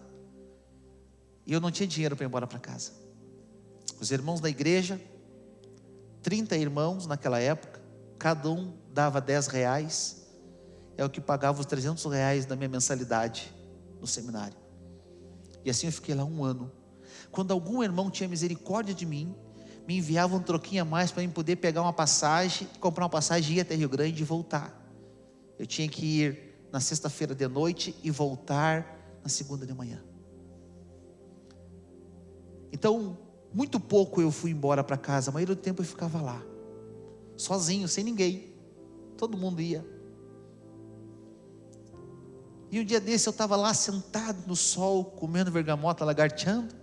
Speaker 1: E eu não tinha dinheiro para ir embora para casa. Os irmãos da igreja, 30 irmãos naquela época, cada um dava R$10. É o que pagava os R$300 da minha mensalidade no seminário. E assim eu fiquei lá 1 ano. Quando algum irmão tinha misericórdia de mim, me enviava um troquinho a mais para eu poder pegar uma passagem, comprar uma passagem, ir até Rio Grande e voltar. Eu tinha que ir na sexta-feira de noite e voltar na segunda de manhã. Então, muito pouco eu fui embora para casa. A maioria do tempo eu ficava lá, sozinho, sem ninguém. Todo mundo ia. E um dia desse eu estava lá sentado no sol, comendo bergamota, lagarteando,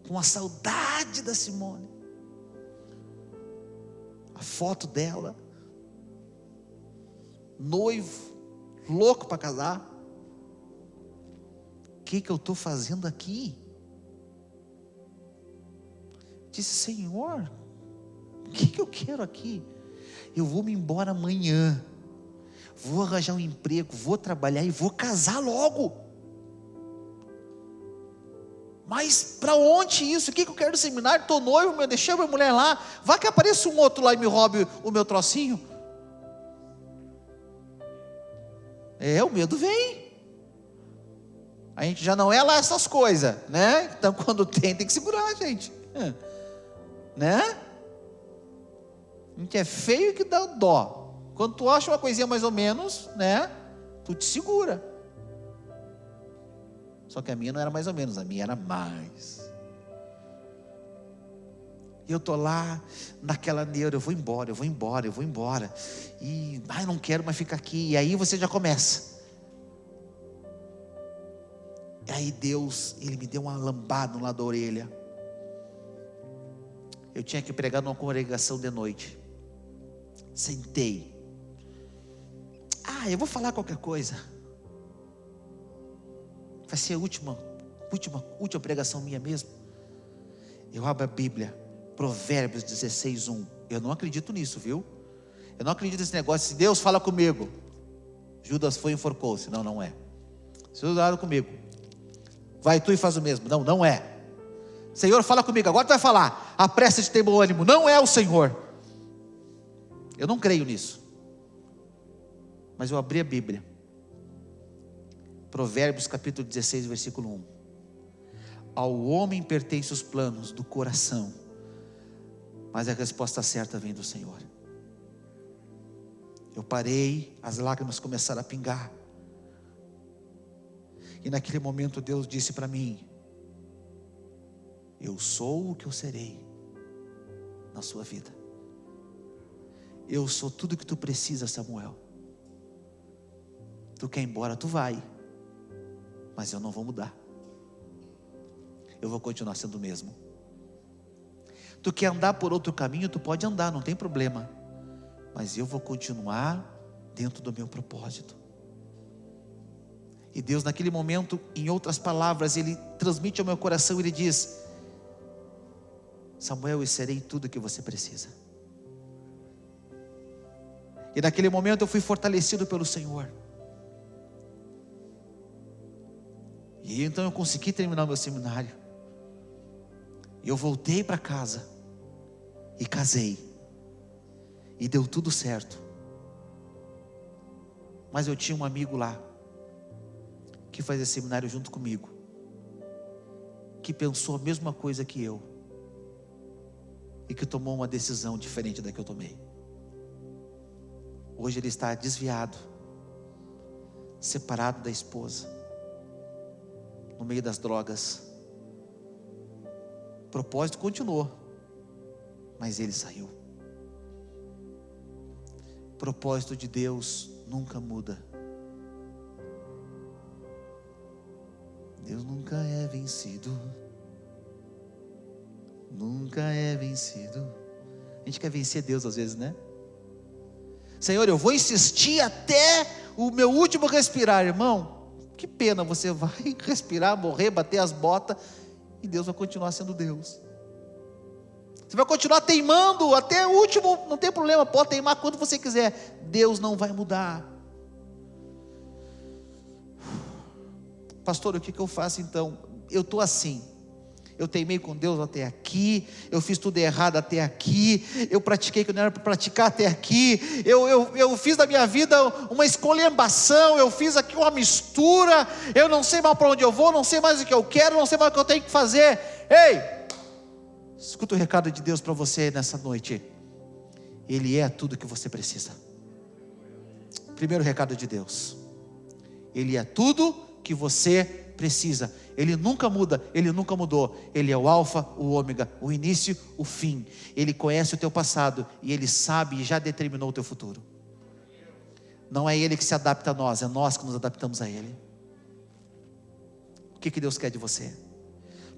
Speaker 1: com a saudade da Simone, a foto dela, noivo, louco para casar. O que eu estou fazendo aqui? Disse: Senhor, o que eu quero aqui? Eu vou me embora amanhã, vou arranjar um emprego, vou trabalhar e vou casar logo. Mas para onde isso? O que eu quero no seminário? Estou noivo, deixei a minha mulher lá. Vai que apareça um outro lá e me roube o meu trocinho. O medo vem. A gente já não é lá essas coisas, né? Então quando tem que segurar, gente, né? A gente é feio que dá dó. Quando tu acha uma coisinha mais ou menos, né? Tu te segura. Só que a minha não era mais ou menos, a minha era mais. E eu estou lá, naquela neura, eu vou embora. E não quero mais ficar aqui. E aí você já começa. E aí Deus, Ele me deu uma lambada no lado da orelha. Eu tinha que pregar numa congregação de noite. Sentei. Eu vou falar qualquer coisa. Vai ser a última pregação minha mesmo. Eu abro a Bíblia, Provérbios 16:1. Eu não acredito nisso, viu? Eu não acredito nesse negócio. Se Deus fala comigo, Judas foi e enforcou-se. Não é. Se Deus fala comigo, vai tu e faz o mesmo. Não é. Senhor, fala comigo, agora tu vai falar. Apressa-te, ter bom ânimo. Não é o Senhor. Eu não creio nisso. Mas eu abri a Bíblia, Provérbios capítulo 16, versículo 1. Ao homem pertencem os planos do coração, mas a resposta certa vem do Senhor. Eu parei, as lágrimas começaram a pingar. E naquele momento Deus disse para mim: eu sou o que eu serei na sua vida. Eu sou tudo que tu precisa, Samuel. Tu quer ir embora, tu vai, mas eu não vou mudar. Eu vou continuar sendo o mesmo. Tu quer andar por outro caminho, tu pode andar, não tem problema, mas eu vou continuar dentro do meu propósito. E Deus naquele momento, em outras palavras, Ele transmite ao meu coração, Ele diz: Samuel, eu serei tudo que você precisa. E naquele momento eu fui fortalecido pelo Senhor. E então eu consegui terminar o meu seminário. Eu voltei para casa e casei. E deu tudo certo. Mas eu tinha um amigo lá, que fazia seminário junto comigo, que pensou a mesma coisa que eu, e que tomou uma decisão diferente da que eu tomei. Hoje ele está desviado, separado da esposa, no meio das drogas. O propósito continuou, mas ele saiu. O propósito de Deus nunca muda. Deus nunca é vencido. Nunca é vencido. A gente quer vencer Deus às vezes, né? Senhor, eu vou insistir até o meu último respirar. Irmão, que pena, você vai respirar, morrer, bater as botas, e Deus vai continuar sendo Deus. Você vai continuar teimando até o último, não tem problema, pode teimar quando você quiser, Deus não vai mudar. Pastor, o que eu faço então? Eu estou assim, eu teimei com Deus até aqui, eu fiz tudo errado até aqui, eu pratiquei o que não era para praticar até aqui, eu fiz da minha vida uma esculhambação, eu fiz aqui uma mistura, eu não sei mais para onde eu vou, não sei mais o que eu quero, não sei mais o que eu tenho que fazer. Ei, escuta o recado de Deus para você nessa noite. Ele é tudo que você precisa. Primeiro recado de Deus: Ele é tudo que você precisa. Ele nunca muda, Ele nunca mudou. Ele é o alfa, o ômega, o início, o fim. Ele conhece o teu passado e Ele sabe e já determinou o teu futuro. Não é Ele que se adapta a nós, é nós que nos adaptamos a Ele. O que Deus quer de você?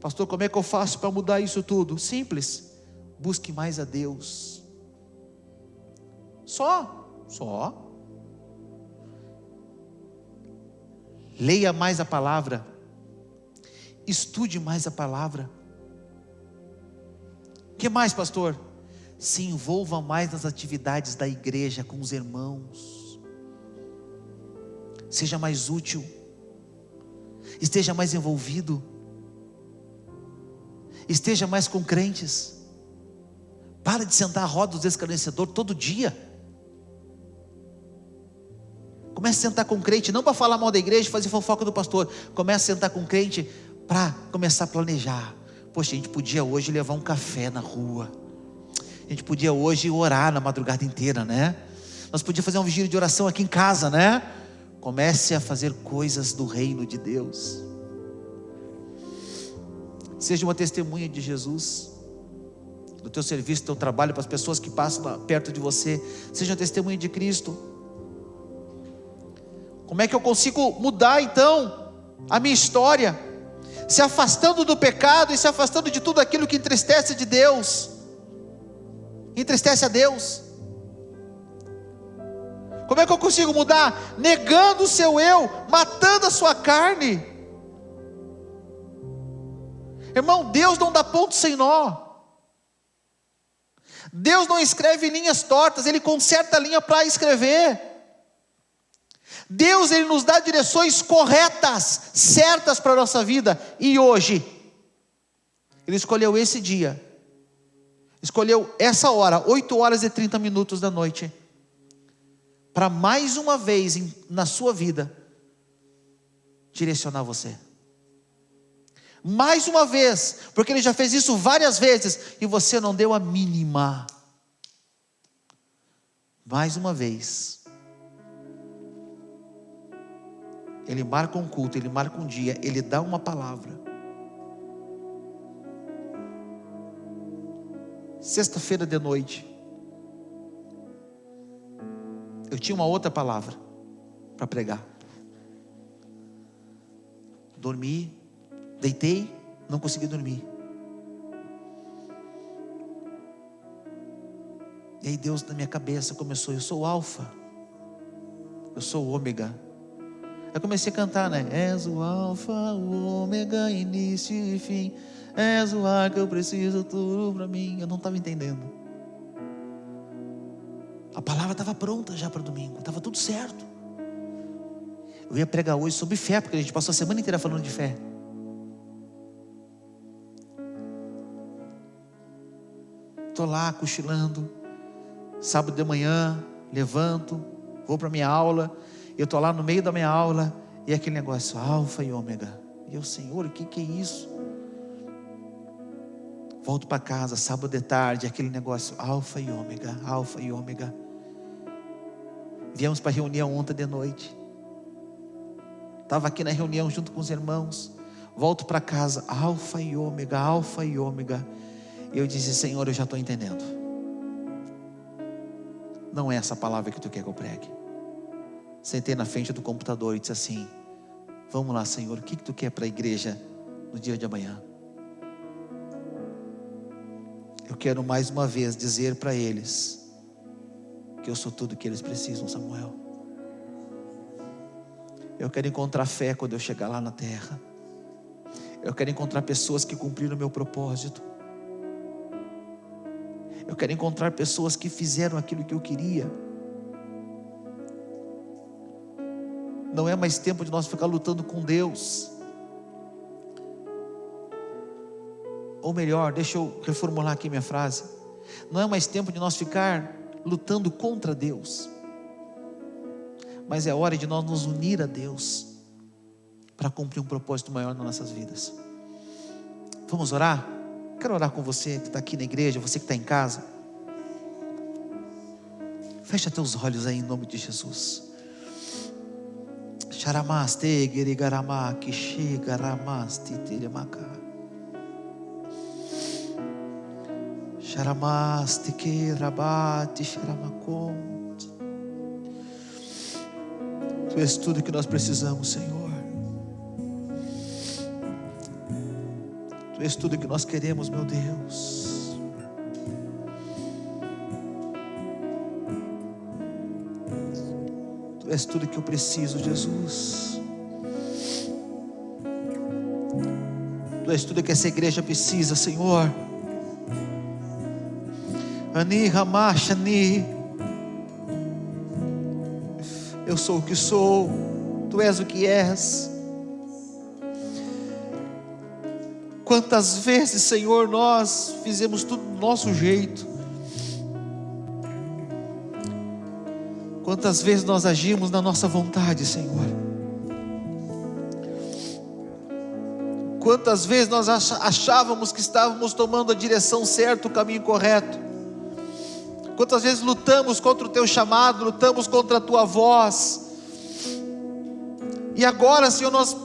Speaker 1: Pastor, como é que eu faço para mudar isso tudo? Simples, busque mais a Deus. Só. Leia mais a palavra, estude mais a palavra. O que mais, pastor? Se envolva mais nas atividades da igreja com os irmãos. Seja mais útil, esteja mais envolvido, esteja mais com crentes. Para de sentar à roda dos escarnecedores todo dia. Comece a sentar com crente, não para falar mal da igreja, fazer fofoca do pastor. Comece a sentar com crente para começar a planejar. Poxa, a gente podia hoje levar um café na rua. A gente podia hoje orar na madrugada inteira, né? Nós podíamos fazer um vigília de oração aqui em casa, né? Comece a fazer coisas do reino de Deus. Seja uma testemunha de Jesus, do teu serviço, do teu trabalho, para as pessoas que passam perto de você. Seja uma testemunha de Cristo. Como é que eu consigo mudar então a minha história? Se afastando do pecado e se afastando de tudo aquilo que entristece de Deus, entristece a Deus. Como é que eu consigo mudar? Negando o seu eu, matando a sua carne. Irmão, Deus não dá ponto sem nó. Deus não escreve linhas tortas, Ele conserta a linha para escrever. Deus, Ele nos dá direções corretas, certas para a nossa vida. E hoje, Ele escolheu esse dia, escolheu essa hora, 8h30 da noite, para mais uma vez na sua vida, direcionar você. Mais uma vez, porque Ele já fez isso várias vezes, e você não deu a mínima. Mais uma vez, Ele marca um culto, Ele marca um dia, Ele dá uma palavra. Sexta-feira de noite, eu tinha uma outra palavra para pregar. Dormi, deitei, não consegui dormir. E aí Deus na minha cabeça começou: eu sou o alfa, eu sou o ômega. Eu comecei a cantar, né? És o alfa, o ômega, início e fim. És o ar que eu preciso, tudo para mim. Eu não estava entendendo. A palavra estava pronta já para domingo, estava tudo certo. Eu ia pregar hoje sobre fé, porque a gente passou a semana inteira falando de fé. Estou lá cochilando, Sábado de manhã, levanto, vou para minha aula, eu estou lá no meio da minha aula, e aquele negócio, alfa e ômega. E eu, Senhor, o que é isso? Volto para casa, sábado de tarde, aquele negócio, alfa e ômega, alfa e ômega. Viemos para a reunião ontem de noite, estava aqui na reunião junto com os irmãos, volto para casa, alfa e ômega, alfa e ômega. Eu disse, Senhor, eu já estou entendendo, não é essa palavra que tu quer que eu pregue. Sentei na frente do computador e disse assim, vamos lá, Senhor, o que tu quer para a igreja no dia de amanhã? Eu quero mais uma vez dizer para eles que eu sou tudo que eles precisam, Samuel. Eu quero encontrar fé quando eu chegar lá na terra. Eu quero encontrar pessoas que cumpriram o meu propósito. Eu quero encontrar pessoas que fizeram aquilo que eu queria. Não é mais tempo de nós ficar lutando com Deus. Ou melhor, deixa eu reformular aqui minha frase. Não é mais tempo de nós ficar lutando contra Deus, mas é hora de nós nos unir a Deus para cumprir um propósito maior nas nossas vidas. Vamos orar? Quero orar com você que está aqui na igreja, você que está em casa. Fecha teus olhos aí em nome de Jesus. Charamaste gerigarama kishi garamaste telemaka. Charamaste que rabate charamaconte. Tu és tudo que nós precisamos, Senhor. Tu és tudo que nós queremos, meu Deus. Tu és tudo que eu preciso, Jesus. Tu és tudo que essa igreja precisa, Senhor. Ani Ramachani. Eu sou o que sou, Tu és o que és. Quantas vezes, Senhor, nós fizemos tudo do nosso jeito. Quantas vezes nós agimos na nossa vontade, Senhor. Quantas vezes nós achávamos que estávamos tomando a direção certa, o caminho correto. Quantas vezes lutamos contra o Teu chamado, lutamos contra a Tua voz. E agora, Senhor, nós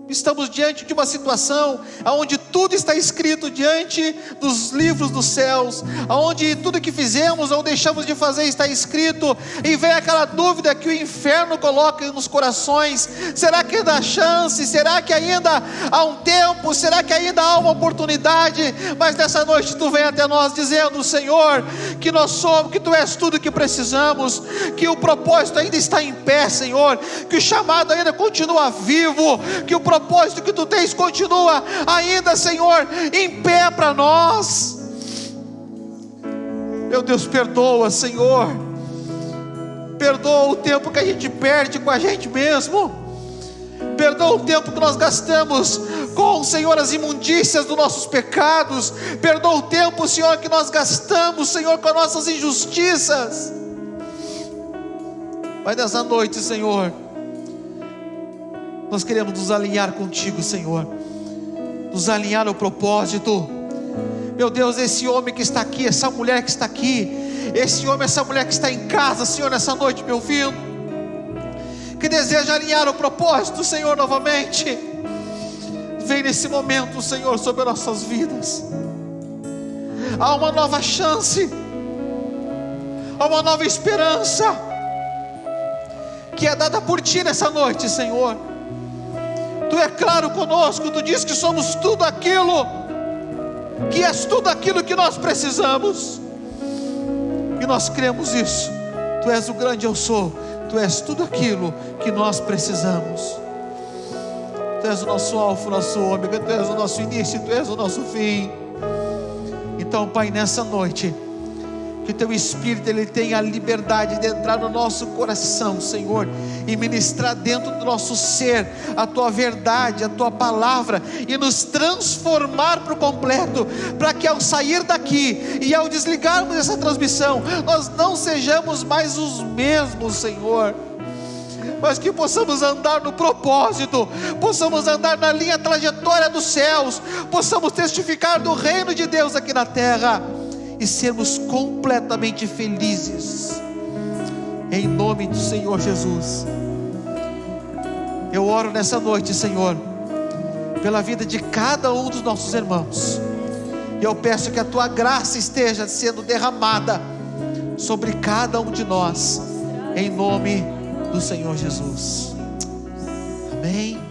Speaker 1: estamos diante de uma situação onde tudo está escrito diante dos livros dos céus, onde tudo que fizemos ou deixamos de fazer está escrito, e vem aquela dúvida que o inferno coloca nos corações: será que ainda há chance? Será que ainda há um tempo? Será que ainda há uma oportunidade? Mas nessa noite Tu vem até nós dizendo, Senhor, que nós somos, que Tu és tudo que precisamos, que o propósito ainda está em pé, Senhor, que o chamado ainda continua vivo, que o propósito que Tu tens continua ainda, Senhor, em pé para nós. Meu Deus, perdoa, Senhor, perdoa o tempo que a gente perde com a gente mesmo, perdoa o tempo que nós gastamos com, Senhor, as imundícias dos nossos pecados, perdoa o tempo, Senhor, que nós gastamos, Senhor, com as nossas injustiças. Mas nessa noite, Senhor, nós queremos nos alinhar contigo, Senhor, nos alinhar ao propósito. Meu Deus, esse homem que está aqui, essa mulher que está aqui, esse homem, essa mulher que está em casa, Senhor, nessa noite me ouvindo, que deseja alinhar o propósito, Senhor, novamente, vem nesse momento, Senhor, sobre as nossas vidas. Há uma nova chance, há uma nova esperança que é dada por Ti nessa noite, Senhor. Tu é claro conosco, Tu diz que somos tudo aquilo, que és tudo aquilo que nós precisamos, e nós cremos isso. Tu és o grande eu sou, Tu és tudo aquilo que nós precisamos. Tu és o nosso alfa, o nosso ômega, Tu és o nosso início, Tu és o nosso fim. Então, Pai, nessa noite, Que o Teu Espírito, Ele tenha a liberdade de entrar no nosso coração, Senhor, e ministrar dentro do nosso ser a Tua verdade, a Tua palavra, e nos transformar por completo, para que ao sair daqui e ao desligarmos essa transmissão, nós não sejamos mais os mesmos, Senhor, mas que possamos andar no propósito, possamos andar na linha trajetória dos céus, possamos testificar do reino de Deus aqui na terra, e sermos completamente felizes, em nome do Senhor Jesus. Eu oro nessa noite, Senhor, pela vida de cada um dos nossos irmãos, e eu peço que a Tua graça esteja sendo derramada sobre cada um de nós, em nome do Senhor Jesus. Amém.